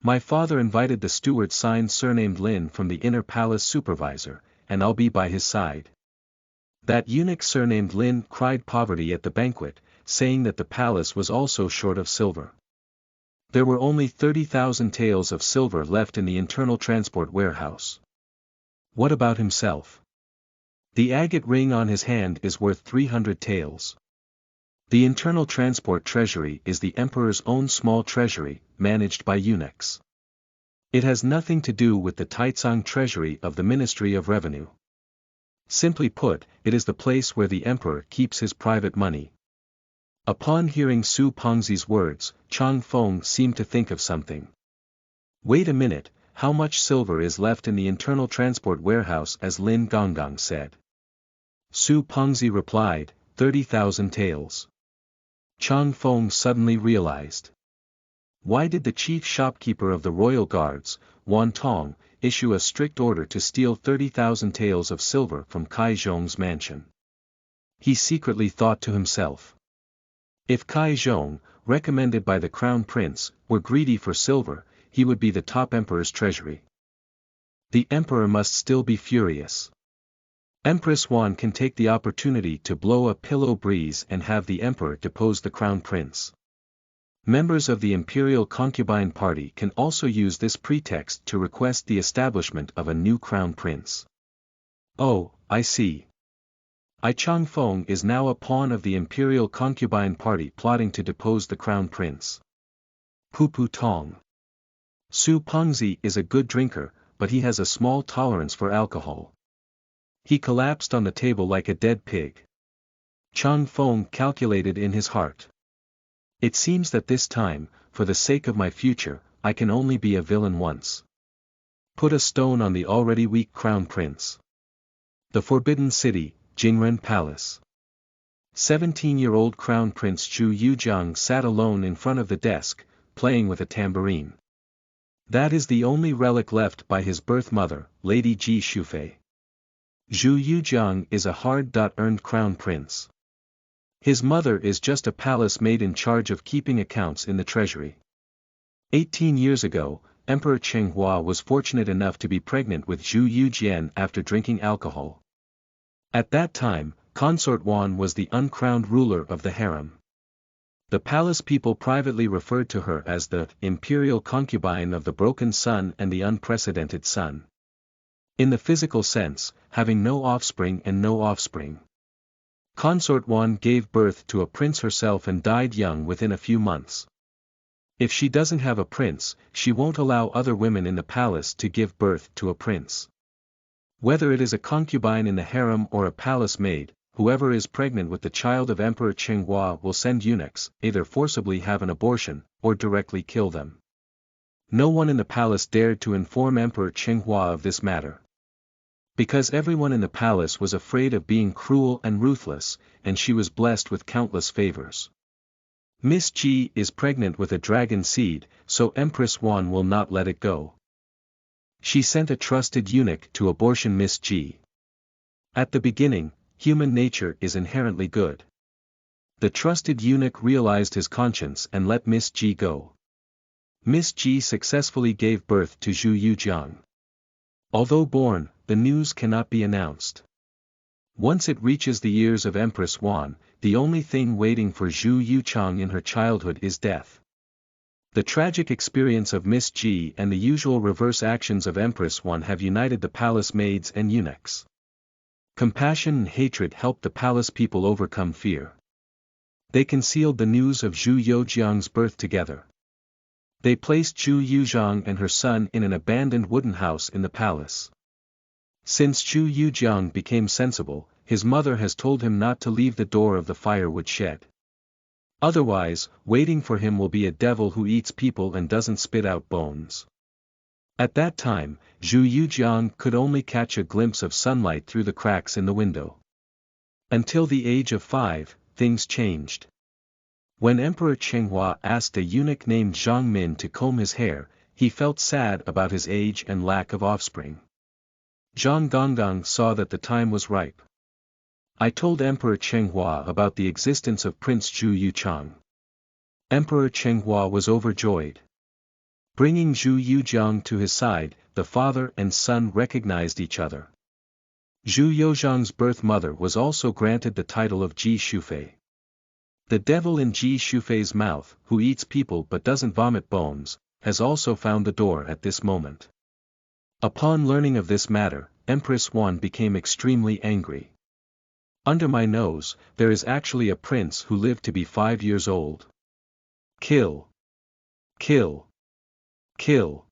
My father invited the steward surnamed Lin from the inner palace supervisor, and I'll be by his side. That eunuch surnamed Lin cried poverty at the banquet, saying that the palace was also short of silver. There were only 30,000 taels of silver left in the internal transport warehouse. What about himself? The agate ring on his hand is worth 300 taels. The internal transport treasury is the emperor's own small treasury, managed by eunuchs. It has nothing to do with the Taicang treasury of the Ministry of Revenue. Simply put, it is the place where the emperor keeps his private money. Upon hearing Su Pengzi's words, Changfeng seemed to think of something. Wait a minute, how much silver is left in the internal transport warehouse as Lin Gonggang said? Su Pengzi replied, 30,000 taels. Changfeng suddenly realized. Why did the chief shopkeeper of the royal guards, Wan Tong, issue a strict order to steal 30,000 taels of silver from Kai Zhong's mansion? He secretly thought to himself. If Kai Zhong, recommended by the crown prince, were greedy for silver, he would be the top emperor's treasury. The emperor must still be furious. Empress Wan can take the opportunity to blow a pillow breeze and have the emperor depose the crown prince. Members of the imperial concubine party can also use this pretext to request the establishment of a new crown prince. Oh, I see. Changfeng is now a pawn of the imperial concubine party plotting to depose the crown prince. Pu Tong. Su Pengzi is a good drinker, but he has a small tolerance for alcohol. He collapsed on the table like a dead pig. Changfeng calculated in his heart. It seems that this time, for the sake of my future, I can only be a villain once. Put a stone on the already weak crown prince. The Forbidden City, Jingren Palace. 17-year-old Crown Prince Zhu Yujiang sat alone in front of the desk, playing with a tambourine. That is the only relic left by his birth mother, Lady Ji Shufei. Zhu Yujiang is a hard-earned crown prince. His mother is just a palace maid in charge of keeping accounts in the treasury. 18 years ago, Emperor Chenghua was fortunate enough to be pregnant with Zhu Yujian after drinking alcohol. At that time, Consort Wan was the uncrowned ruler of the harem. The palace people privately referred to her as the imperial concubine of the broken sun and the unprecedented sun. In the physical sense, having no offspring and no offspring. Consort Wan gave birth to a prince herself and died young within a few months. If she doesn't have a prince, she won't allow other women in the palace to give birth to a prince. Whether it is a concubine in the harem or a palace maid, whoever is pregnant with the child of Emperor Chenghua will send eunuchs, either forcibly have an abortion, or directly kill them. No one in the palace dared to inform Emperor Chenghua of this matter. Because everyone in the palace was afraid of being cruel and ruthless, and she was blessed with countless favors. Miss Ji is pregnant with a dragon seed, so Empress Wan will not let it go. She sent a trusted eunuch to abortion Miss Ji. At the beginning, human nature is inherently good. The trusted eunuch realized his conscience and let Miss Ji go. Miss Ji successfully gave birth to Zhu Yujiang. Although born, the news cannot be announced. Once it reaches the ears of Empress Wan, the only thing waiting for Zhu Yuchang in her childhood is death. The tragic experience of Miss Ji and the usual reverse actions of Empress Wan have united the palace maids and eunuchs. Compassion and hatred helped the palace people overcome fear. They concealed the news of Zhu Yujiang's birth together. They placed Zhu Yujiang and her son in an abandoned wooden house in the palace. Since Zhu Yujiang became sensible, his mother has told him not to leave the door of the firewood shed. Otherwise, waiting for him will be a devil who eats people and doesn't spit out bones. At that time, Zhu Yujiang could only catch a glimpse of sunlight through the cracks in the window. Until the age of 5, things changed. When Emperor Chenghua asked a eunuch named Zhang Min to comb his hair, he felt sad about his age and lack of offspring. Zhang Gonggang saw that the time was ripe. I told Emperor Chenghua about the existence of Prince Zhu Yuchang. Emperor Chenghua was overjoyed. Bringing Zhu Yujiang to his side, the father and son recognized each other. Zhu Yujiang's birth mother was also granted the title of Ji Shufei. The devil in Ji Shufei's mouth, who eats people but doesn't vomit bones, has also found the door at this moment. Upon learning of this matter, Empress Wan became extremely angry. Under my nose, there is actually a prince who lived to be 5 years old. Kill! Kill! Kill!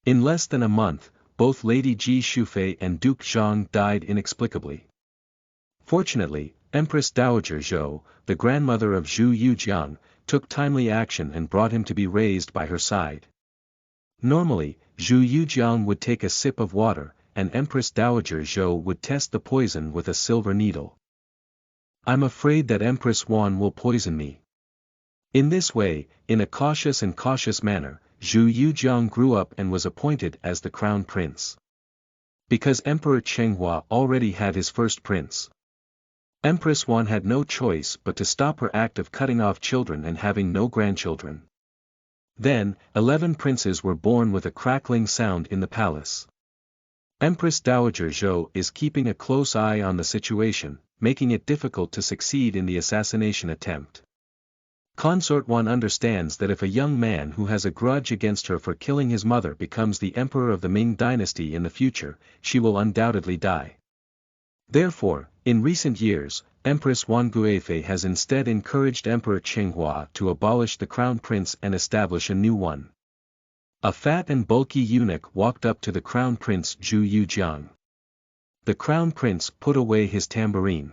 In less than a month, both Lady Ji Shufei and Duke Zhang died inexplicably. Fortunately, Empress Dowager Zhou, the grandmother of Zhu Yujiang, took timely action and brought him to be raised by her side. Normally, Zhu Yujiang would take a sip of water, and Empress Dowager Zhou would test the poison with a silver needle. I'm afraid that Empress Wan will poison me. In this way, in a cautious manner, Zhu Yujiang grew up and was appointed as the crown prince. Because Emperor Chenghua already had his first prince, Empress Wan had no choice but to stop her act of cutting off children and having no grandchildren. Then, 11 princes were born with a crackling sound in the palace. Empress Dowager Zhou is keeping a close eye on the situation, making it difficult to succeed in the assassination attempt. Consort Wan understands that if a young man who has a grudge against her for killing his mother becomes the emperor of the Ming dynasty in the future, she will undoubtedly die. Therefore, in recent years, Empress Wan Guifei has instead encouraged Emperor Chenghua to abolish the crown prince and establish a new one. A fat and bulky eunuch walked up to the crown prince Zhu Yujiang. The crown prince put away his tambourine.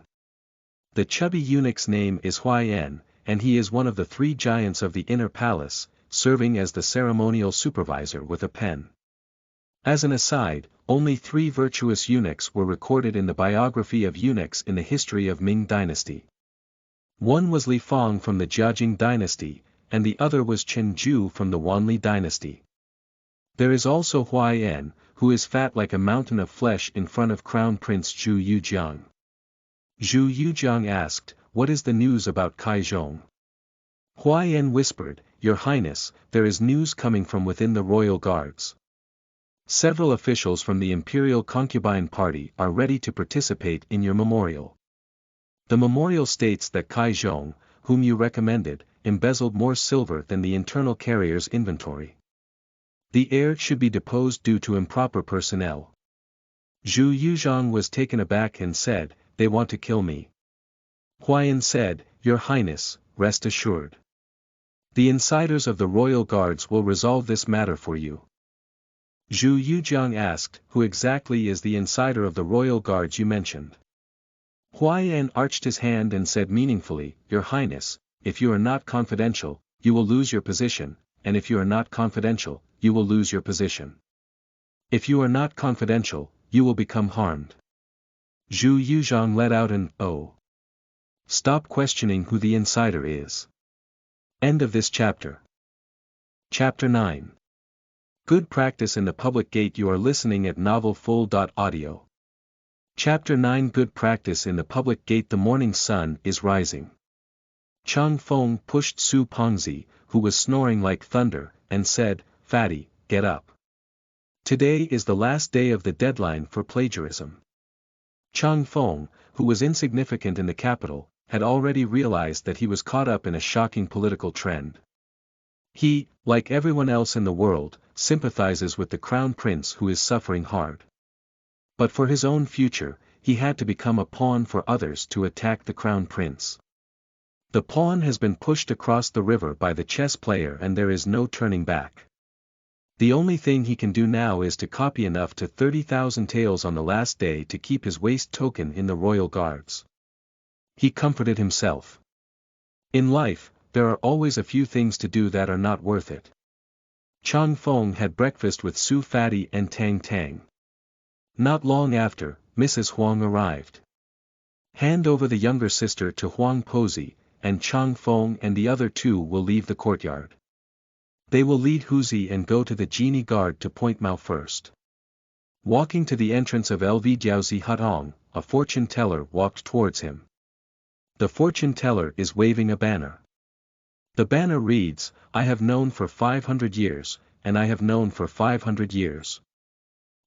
The chubby eunuch's name is Huaiyan, and he is one of the 3 giants of the inner palace, serving as the ceremonial supervisor with a pen. As an aside, only 3 virtuous eunuchs were recorded in the biography of eunuchs in the history of Ming dynasty. One was Li Fang from the Jiajing dynasty, and the other was Chen Ju from the Wanli dynasty. There is also Huaiyan, who is fat like a mountain of flesh in front of Crown Prince Zhu Yujiang. Zhu Yujiang asked, "What is the news about Kaizhong?" Huaiyan whispered, "Your Highness, there is news coming from within the royal guards. Several officials from the Imperial Concubine Party are ready to participate in your memorial. The memorial states that Kaizhong, whom you recommended, embezzled more silver than the internal carrier's inventory. The heir should be deposed due to improper personnel." Zhu Yujiang was taken aback and said, "They want to kill me." Huaiyan said, "Your Highness, rest assured. The insiders of the royal guards will resolve this matter for you." Zhu Yujiang asked, "Who exactly is the insider of the royal guards you mentioned?" Huaiyan arched his hand and said meaningfully, "Your Highness, if you are not confidential, you will lose your position, and if you are not confidential, you will lose your position. If you are not confidential, you will become harmed." Zhu Yujiang let out an "Oh." Stop questioning who the insider is. End of this chapter. Chapter 9. Good practice in the public gate. You are listening at novelfull.audio. Chapter 9 Good Practice in the Public Gate. The morning sun is rising. Changfeng pushed Su Pengzi, who was snoring like thunder, and said, "Fatty, get up. Today is the last day of the deadline for plagiarism." Changfeng, who was insignificant in the capital, had already realized that he was caught up in a shocking political trend. He, like everyone else in the world, sympathizes with the crown prince who is suffering hard. But for his own future, he had to become a pawn for others to attack the crown prince. The pawn has been pushed across the river by the chess player and there is no turning back. The only thing he can do now is to copy enough to 30,000 taels on the last day to keep his waist token in the royal guards. He comforted himself. In life, there are always a few things to do that are not worth it. Changfeng had breakfast with Su Fatty and Tang Tang. Not long after, Mrs. Huang arrived. Hand over the younger sister to Huang Pozi, and Changfeng and the other two will leave the courtyard. They will lead Huzi and go to the genie guard to point Mao first. Walking to the entrance of LV Jiaozi Hutong, a fortune teller walked towards him. The fortune teller is waving a banner. The banner reads, "I have known for 500 years, and I have known for 500 years.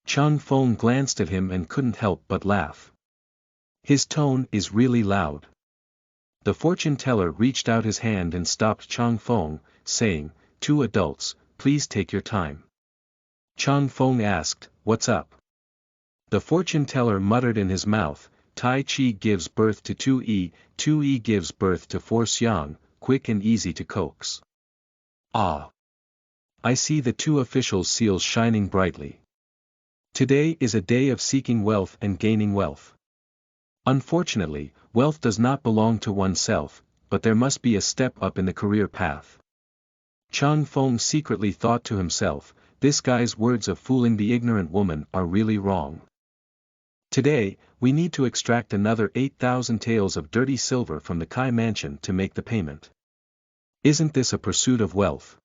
Changfeng glanced at him and couldn't help but laugh. His tone is really loud. The fortune teller reached out his hand and stopped Changfeng, saying, "Two adults, please take your time." Changfeng asked, "What's up?" The fortune teller muttered in his mouth, "Tai Chi gives birth to 2E, 2E gives birth to 4 Xiang, quick and easy to coax." "Ah. I see the two officials' seals shining brightly. Today is a day of seeking wealth and gaining wealth. Unfortunately, wealth does not belong to oneself, but there must be a step up in the career path." Changfeng secretly thought to himself, this guy's words of fooling the ignorant woman are really wrong. Today, we need to extract another 8,000 taels of dirty silver from the Kai mansion to make the payment. Isn't this a pursuit of wealth?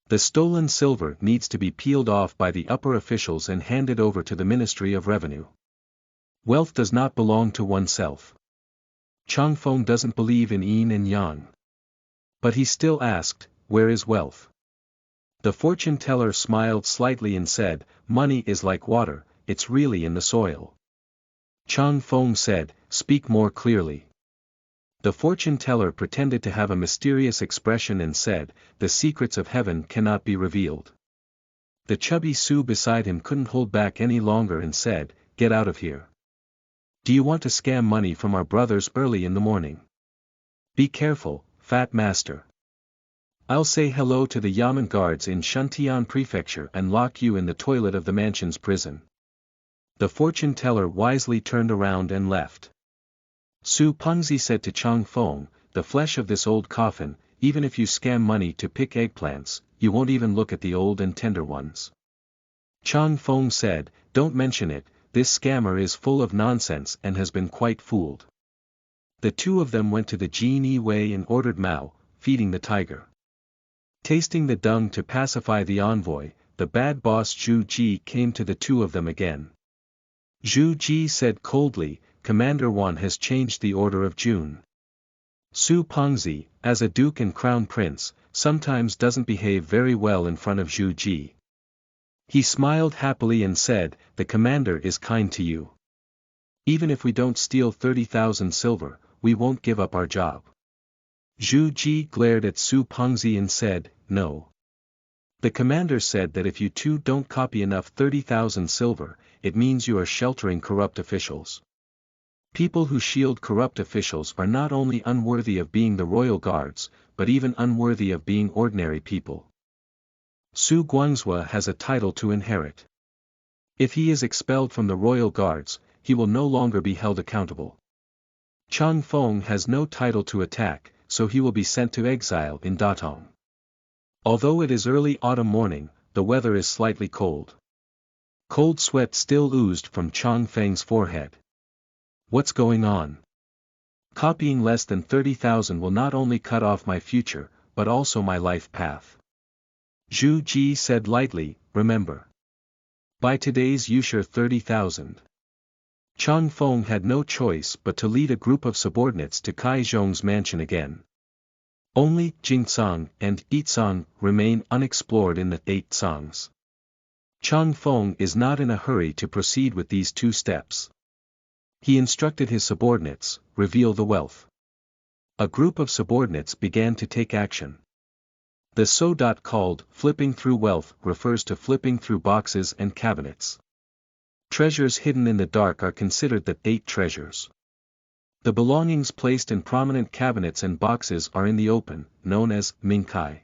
The stolen silver needs to be peeled off by the upper officials and handed over to the Ministry of Revenue. Wealth does not belong to oneself. Changfeng doesn't believe in yin and yang. But he still asked, "Where is wealth?" The fortune teller smiled slightly and said, "Money is like water, it's really in the soil." Changfeng said, "Speak more clearly." The fortune teller pretended to have a mysterious expression and said, "The secrets of heaven cannot be revealed." The chubby Su beside him couldn't hold back any longer and said, "Get out of here. Do you want to scam money from our brothers early in the morning? Be careful, fat master. I'll say hello to the Yamen guards in Shuntian Prefecture and lock you in the toilet of the mansion's prison." The fortune teller wisely turned around and left. Su Pengzi said to Changfeng, "The flesh of this old coffin, even if you scam money to pick eggplants, you won't even look at the old and tender ones." Changfeng said, "Don't mention it, this scammer is full of nonsense and has been quite fooled." The two of them went to the Genie Wei and ordered Mao, feeding the tiger. Tasting the dung to pacify the envoy, the bad boss Zhu Ji came to the two of them again. Zhu Ji said coldly, "Commander Wan has changed the order of June. Su Pengzi, as a duke and crown prince, sometimes doesn't behave very well in front of Zhu Ji." He smiled happily and said, "The commander is kind to you. Even if we don't steal 30,000 silver, we won't give up our job." Zhu Ji glared at Su Pengzi and said, "No. The commander said that if you two don't copy enough 30,000 silver, it means you are sheltering corrupt officials. People who shield corrupt officials are not only unworthy of being the royal guards, but even unworthy of being ordinary people. Su Guangzhou has a title to inherit. If he is expelled from the royal guards, he will no longer be held accountable. Changfeng has no title to attack, so he will be sent to exile in Datong. Although it is early autumn morning, the weather is slightly cold. Cold sweat still oozed from Changfeng's forehead. What's going on? Copying less than 30,000 will not only cut off my future, but also my life path. Zhu Ji said lightly, remember. By today's you share 30,000. Changfeng had no choice but to lead a group of subordinates to Kai Zhong's mansion again. Only Jingcang and Yicang remain unexplored in the 8 songs. Changfeng is not in a hurry to proceed with these 2 steps. He instructed his subordinates, reveal the wealth. A group of subordinates began to take action. The called flipping through wealth refers to flipping through boxes and cabinets. Treasures hidden in the dark are considered the 8 treasures. The belongings placed in prominent cabinets and boxes are in the open, known as Mingkai.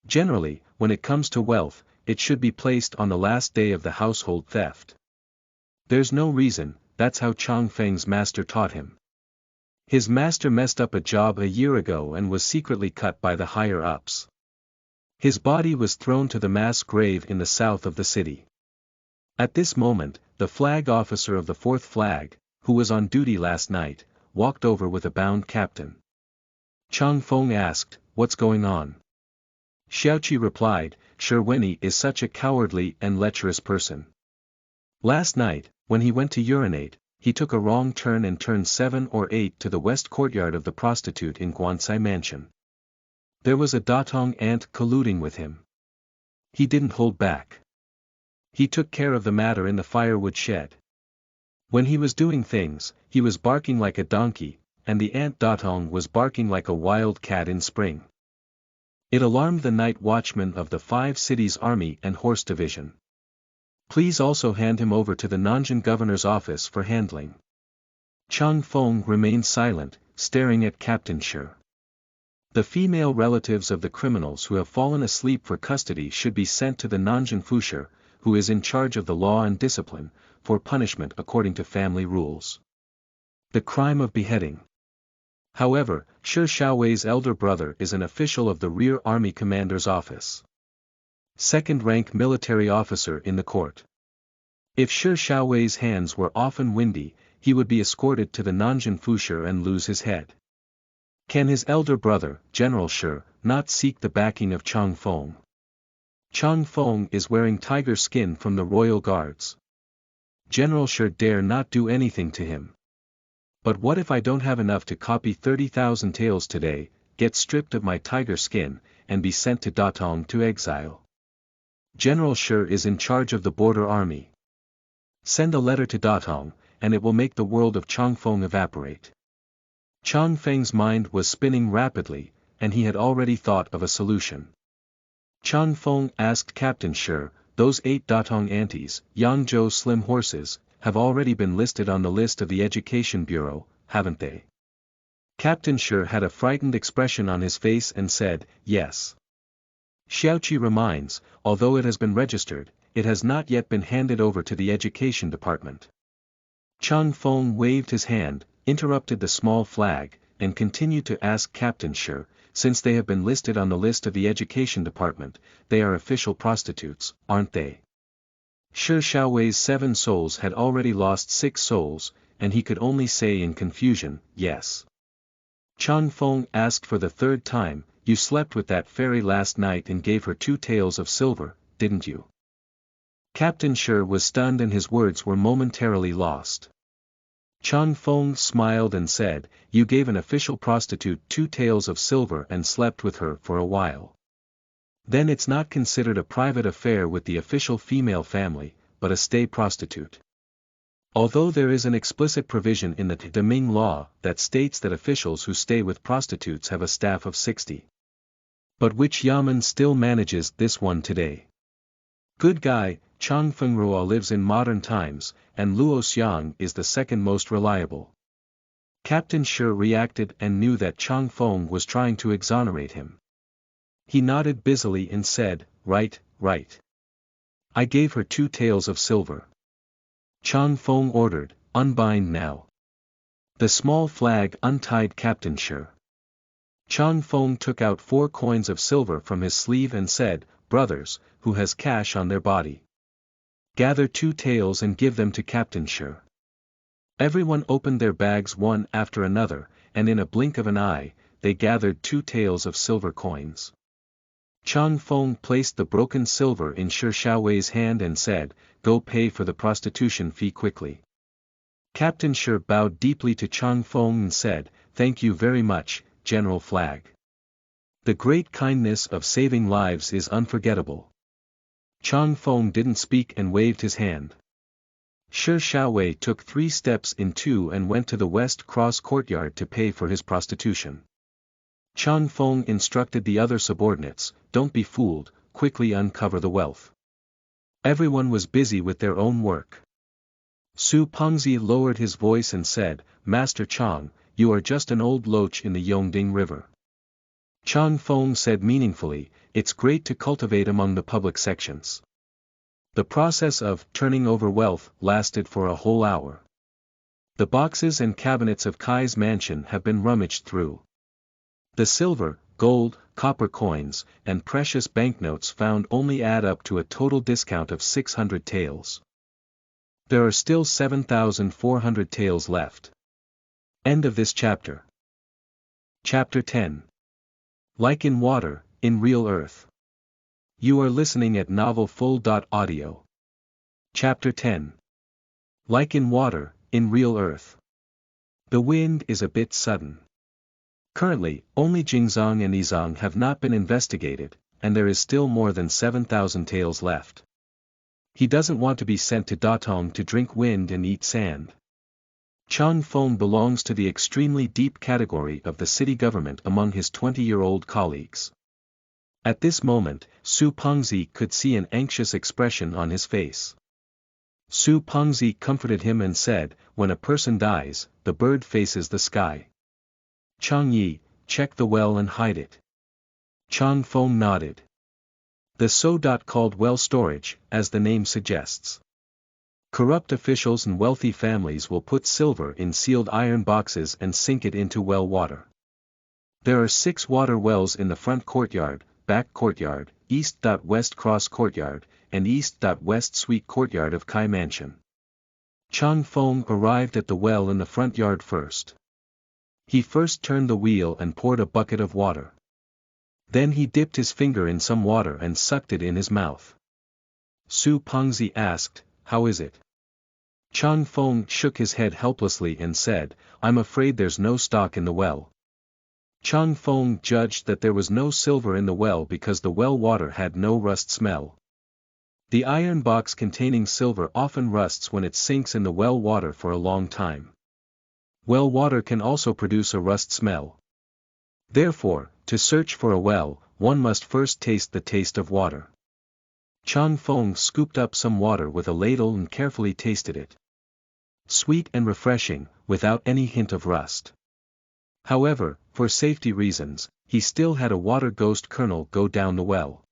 Generally, when it comes to wealth, it should be placed on the last day of the household theft. There's no reason, that's how Changfeng's master taught him. His master messed up a job a year ago and was secretly cut by the higher-ups. His body was thrown to the mass grave in the south of the city. At this moment, the flag officer of the 4th flag, who was on duty last night, walked over with a bound captain. Changfeng asked, "What's going on?" Xiaoqi replied, "Shirweni is such a cowardly and lecherous person. Last night, when he went to urinate, he took a wrong turn and turned 7 or 8 to the west courtyard of the prostitute in Guansai mansion. There was a Datong ant colluding with him. He didn't hold back. He took care of the matter in the firewood shed. When he was doing things, he was barking like a donkey, and the ant Datong was barking like a wild cat in spring. It alarmed the night watchman of the 5 cities army and horse division. Please also hand him over to the Nanjing governor's office for handling." Changfeng remained silent, staring at Captain Shi. The female relatives of the criminals who have fallen asleep for custody should be sent to the Nanjing Fushi, who is in charge of the law and discipline, for punishment according to family rules. The crime of beheading. However, Shi Xiaowei's elder brother is an official of the Rear Army Commander's office. 2nd-rank military officer in the court. If Shi Xiaowei's hands were often windy, he would be escorted to the Nanjing Fushi and lose his head. Can his elder brother, General Shi, not seek the backing of Changfeng? Changfeng is wearing tiger skin from the royal guards. General Shi dare not do anything to him. But what if I don't have enough to copy 30,000 tales today, get stripped of my tiger skin, and be sent to Datong to exile? General Shi is in charge of the border army. Send a letter to Datong, and it will make the world of Changfeng evaporate. Changfeng's mind was spinning rapidly, and he had already thought of a solution. Changfeng asked Captain Shi, "Those 8 Datong antes, Yangzhou slim horses, have already been listed on the list of the Education Bureau, haven't they?" Captain Shi had a frightened expression on his face and said, "Yes." Xiaoqi reminds, although it has been registered, it has not yet been handed over to the Education Department. Changfeng waved his hand, interrupted the small flag, and continued to ask Captain Shi, "Since they have been listed on the list of the Education Department, they are official prostitutes, aren't they?" Shi Xiaowei's 7 souls had already lost 6 souls, and he could only say in confusion, "Yes." Changfeng asked for the 3rd time, "You slept with that fairy last night and gave her 2 taels of silver, didn't you?" Captain Shi was stunned and his words were momentarily lost. Changfeng smiled and said, "You gave an official prostitute 2 taels of silver and slept with her for a while. Then it's not considered a private affair with the official female family, but a stay prostitute. Although there is an explicit provision in the Deming law that states that officials who stay with prostitutes have a staff of 60. But which Yamen still manages this one today? Good guy, Changfengrua lives in modern times, and Luo Xiang is the 2nd most reliable." Captain Shi reacted and knew that Changfeng was trying to exonerate him. He nodded busily and said, "Right, right. I gave her 2 taels of silver." Changfeng ordered, "Unbind now." The small flag untied Captain Shi. Changfeng took out 4 coins of silver from his sleeve and said, "Brothers, who has cash on their body? Gather 2 taels and give them to Captain Shi." Everyone opened their bags one after another, and in a blink of an eye, they gathered 2 taels of silver coins. Changfeng placed the broken silver in Shi Xiaowei's hand and said, "Go pay for the prostitution fee quickly." Captain Shi bowed deeply to Changfeng and said, "Thank you very much, General Flag. The great kindness of saving lives is unforgettable." Changfeng didn't speak and waved his hand. Shi Shaowei took 3 steps into and went to the West Cross courtyard to pay for his prostitution. Changfeng instructed the other subordinates, "Don't be fooled, quickly uncover the wealth." Everyone was busy with their own work. Su Pengzi lowered his voice and said, "Master Chang, you are just an old loach in the Yongding River." Changfeng said meaningfully, "It's great to cultivate among the public sections." The process of turning over wealth lasted for a whole hour. The boxes and cabinets of Kai's mansion have been rummaged through. The silver, gold, copper coins, and precious banknotes found only add up to a total discount of 600 taels. There are still 7,400 taels left. End of this chapter. Chapter 10. Like in water, in real earth. You are listening at novelfull.audio. Chapter 10. Like in water, in real earth. The wind is a bit sudden. Currently, only Jingzhong and Yizhong have not been investigated, and there is still more than 7,000 taels left. He doesn't want to be sent to Datong to drink wind and eat sand. Changfeng belongs to the extremely deep category of the city government among his 20-year-old colleagues. At this moment, Su Pengzi could see an anxious expression on his face. Su Pengzi comforted him and said, "When a person dies, the bird faces the sky. Chang Yi, check the well and hide it." Changfeng nodded. The so-called well storage, as the name suggests. Corrupt officials and wealthy families will put silver in sealed iron boxes and sink it into well water. There are 6 water wells in the front courtyard, back courtyard, east-west cross courtyard, and east-west suite courtyard of Kai Mansion. Changfeng arrived at the well in the front yard first. He first turned the wheel and poured a bucket of water. Then he dipped his finger in some water and sucked it in his mouth. Su Pengzi asked, "How is it?" Changfeng shook his head helplessly and said, "I'm afraid there's no stock in the well." Changfeng judged that there was no silver in the well because the well water had no rust smell. The iron box containing silver often rusts when it sinks in the well water for a long time. Well water can also produce a rust smell. Therefore, to search for a well, one must first taste the taste of water. Changfeng scooped up some water with a ladle and carefully tasted it. Sweet and refreshing, without any hint of rust. However, for safety reasons, he still had a water ghost colonel go down the well.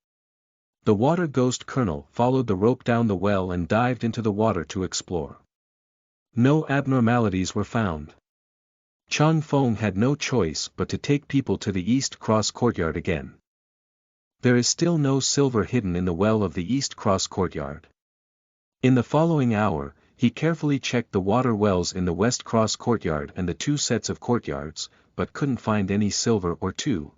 The water ghost colonel followed the rope down the well and dived into the water to explore. No abnormalities were found. Changfeng had no choice but to take people to the East Cross courtyard again. There is still no silver hidden in the well of the East Cross courtyard. In the following hour, he carefully checked the water wells in the West Cross courtyard and the 2 sets of courtyards, but couldn't find any silver or 2.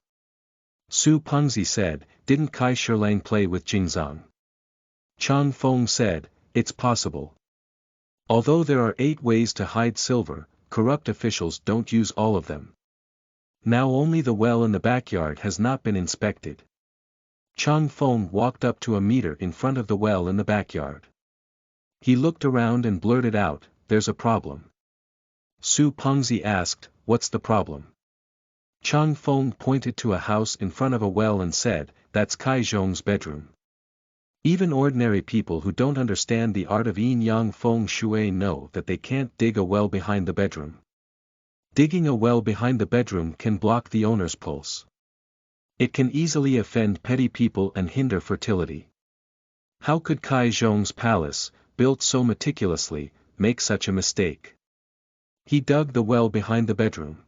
Su Pengzi said, "Didn't Kai Shirlang play with Jingzhong?" Changfeng said, "It's possible. Although there are 8 ways to hide silver, corrupt officials don't use all of them. Now only the well in the backyard has not been inspected." Changfeng walked up to a meter in front of the well in the backyard. He looked around and blurted out, "There's a problem." Su Pengzi asked, "What's the problem?" Changfeng pointed to a house in front of a well and said, "That's Kai Zhong's bedroom." Even ordinary people who don't understand the art of yin yang feng shui know that they can't dig a well behind the bedroom. Digging a well behind the bedroom can block the owner's pulse. It can easily offend petty people and hinder fertility. How could Kai Zhong's palace, built so meticulously, make such a mistake? He dug the well behind the bedroom.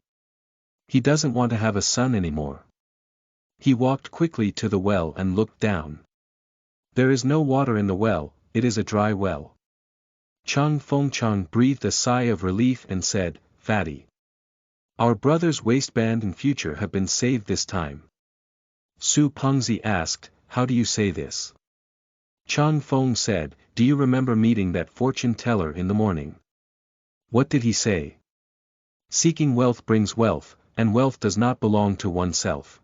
He doesn't want to have a son anymore. He walked quickly to the well and looked down. There is no water in the well, it is a dry well. Changfeng breathed a sigh of relief and said, "Fatty. Our brother's waistband and future have been saved this time." Su Pengzi asked, "How do you say this?" Changfeng said, "Do you remember meeting that fortune teller in the morning?" What did he say? Seeking wealth brings wealth, and wealth does not belong to oneself.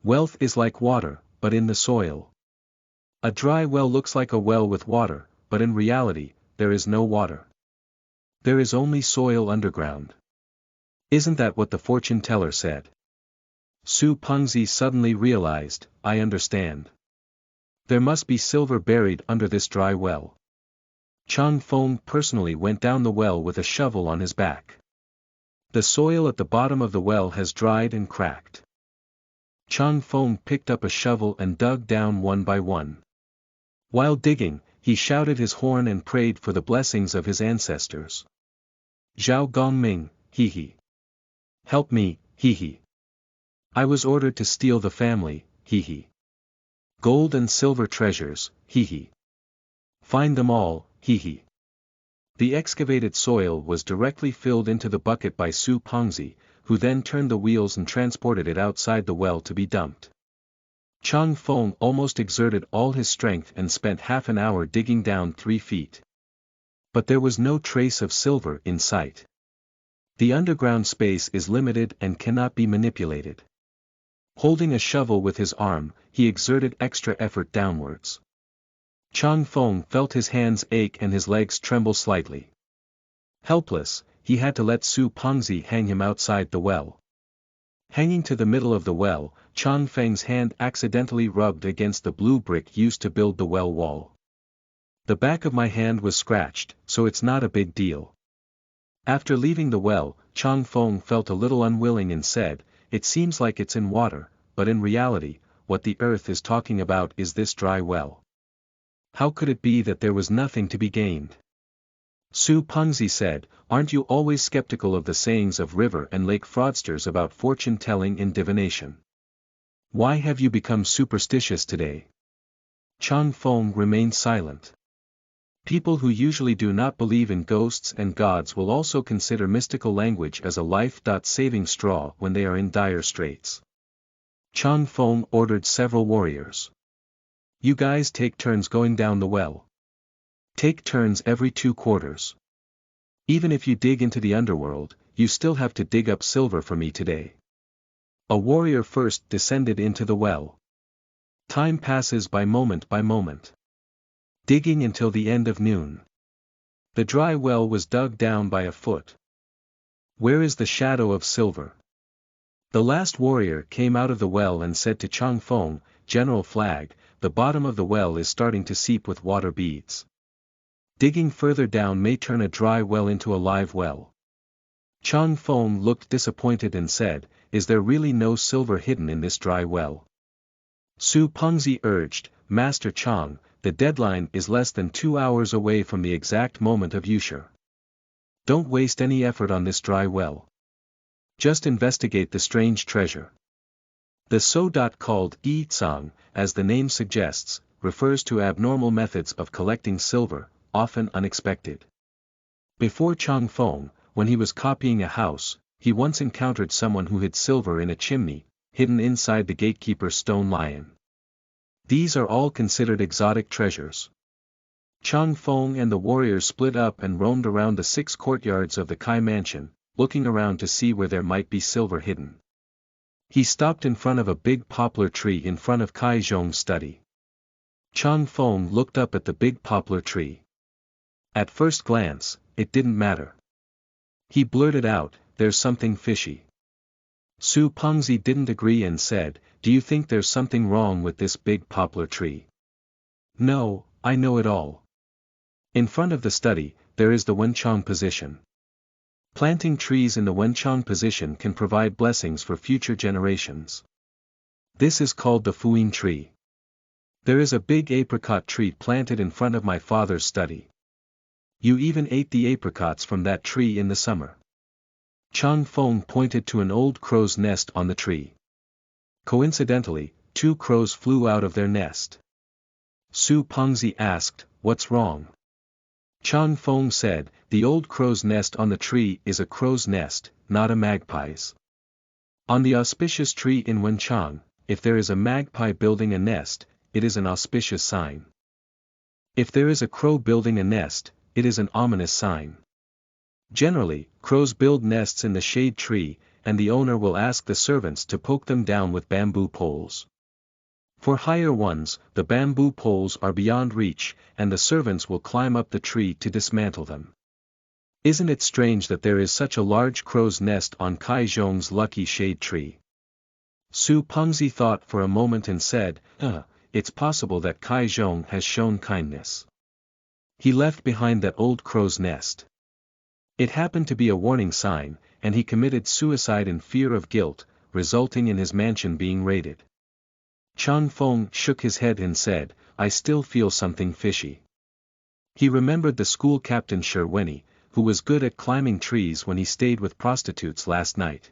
Wealth is like water, but in the soil. A dry well looks like a well with water, but in reality, there is no water. There is only soil underground. Isn't that what the fortune teller said? Su Pengzi suddenly realized, I understand. There must be silver buried under this dry well. Changfeng personally went down the well with a shovel on his back. The soil at the bottom of the well has dried and cracked. Changfeng picked up a shovel and dug down one by one. While digging, he shouted his horn and prayed for the blessings of his ancestors. Zhao Gongming, he. Help me, he. I was ordered to steal the family, he. Gold and silver treasures, he. Find them all, he. The excavated soil was directly filled into the bucket by Su Pengzi, who then turned the wheels and transported it outside the well to be dumped. Changfeng almost exerted all his strength and spent half an hour digging down 3 feet. But there was no trace of silver in sight. The underground space is limited and cannot be manipulated. Holding a shovel with his arm, he exerted extra effort downwards. Changfeng felt his hands ache and his legs tremble slightly. Helpless, he had to let Su Pengzi hang him outside the well. Hanging to the middle of the well, Changfeng's hand accidentally rubbed against the blue brick used to build the well wall. The back of my hand was scratched, so it's not a big deal. After leaving the well, Changfeng felt a little unwilling and said, it seems like it's in water, but in reality, what the earth is talking about is this dry well. How could it be that there was nothing to be gained? Su Pengzi said, aren't you always skeptical of the sayings of river and lake fraudsters about fortune-telling and divination? Why have you become superstitious today? Changfeng remained silent. People who usually do not believe in ghosts and gods will also consider mystical language as a life-saving straw when they are in dire straits. Changfeng ordered several warriors. You guys take turns going down the well. Take turns every 2 quarters. Even if you dig into the underworld, you still have to dig up silver for me today. A warrior first descended into the well. Time passes by moment, digging until the end of noon. The dry well was dug down by a foot. Where is the shadow of silver? The last warrior came out of the well and said to Changfeng, General Flag, the bottom of the well is starting to seep with water beads. Digging further down may turn a dry well into a live well. Changfeng looked disappointed and said, is there really no silver hidden in this dry well? Su Pengzi urged, Master Chang, the deadline is less than 2 hours away from the exact moment of usure. Don't waste any effort on this dry well. Just investigate the strange treasure. The so-called Yiqing, as the name suggests, refers to abnormal methods of collecting silver, often unexpected. Before Changfeng, when he was copying a house, he once encountered someone who hid silver in a chimney, hidden inside the gatekeeper's stone lion. These are all considered exotic treasures. Changfeng and the warriors split up and roamed around the 6 courtyards of the Kai mansion, looking around to see where there might be silver hidden. He stopped in front of a big poplar tree in front of Kai Zhong's study. Changfeng looked up at the big poplar tree. At first glance, it didn't matter. He blurted out, there's something fishy. Su Pengzi didn't agree and said, do you think there's something wrong with this big poplar tree? No, I know it all. In front of the study, there is the Wenchang position. Planting trees in the Wenchang position can provide blessings for future generations. This is called the Fuyin tree. There is a big apricot tree planted in front of my father's study. You even ate the apricots from that tree in the summer. Changfeng pointed to an old crow's nest on the tree. Coincidentally, 2 crows flew out of their nest. Su Pengzi asked, what's wrong? Changfeng said, the old crow's nest on the tree is a crow's nest, not a magpie's. On the auspicious tree in Wenchang, if there is a magpie building a nest, it is an auspicious sign. If there is a crow building a nest, it is an ominous sign. Generally, crows build nests in the shade tree, and the owner will ask the servants to poke them down with bamboo poles. For higher ones, the bamboo poles are beyond reach, and the servants will climb up the tree to dismantle them. Isn't it strange that there is such a large crow's nest on Kai Zhong's lucky shade tree? Su Pengzi thought for a moment and said, it's possible that Kai Zhong has shown kindness. He left behind that old crow's nest. It happened to be a warning sign, and he committed suicide in fear of guilt, resulting in his mansion being raided. Changfeng shook his head and said, I still feel something fishy. He remembered the school captain Sherweni, who was good at climbing trees when he stayed with prostitutes last night.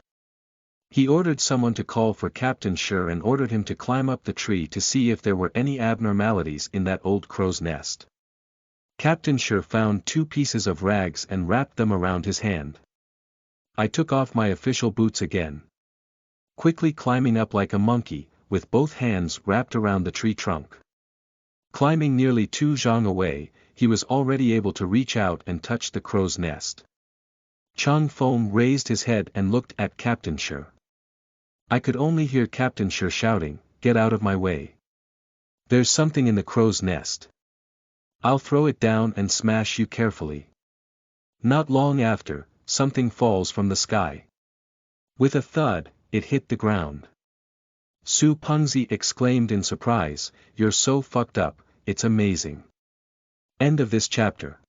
He ordered someone to call for Captain Sher and ordered him to climb up the tree to see if there were any abnormalities in that old crow's nest. Captain Sher found 2 pieces of rags and wrapped them around his hand. I took off my official boots again. Quickly climbing up like a monkey, with both hands wrapped around the tree trunk. Climbing nearly 2 zhang away, he was already able to reach out and touch the crow's nest. Changfeng raised his head and looked at Captain Sher. I could only hear Captain Sher shouting, get out of my way. There's something in the crow's nest. I'll throw it down and smash you carefully. Not long after, something falls from the sky. With a thud, it hit the ground. Su Pengzi exclaimed in surprise, you're so fucked up, it's amazing. End of this chapter.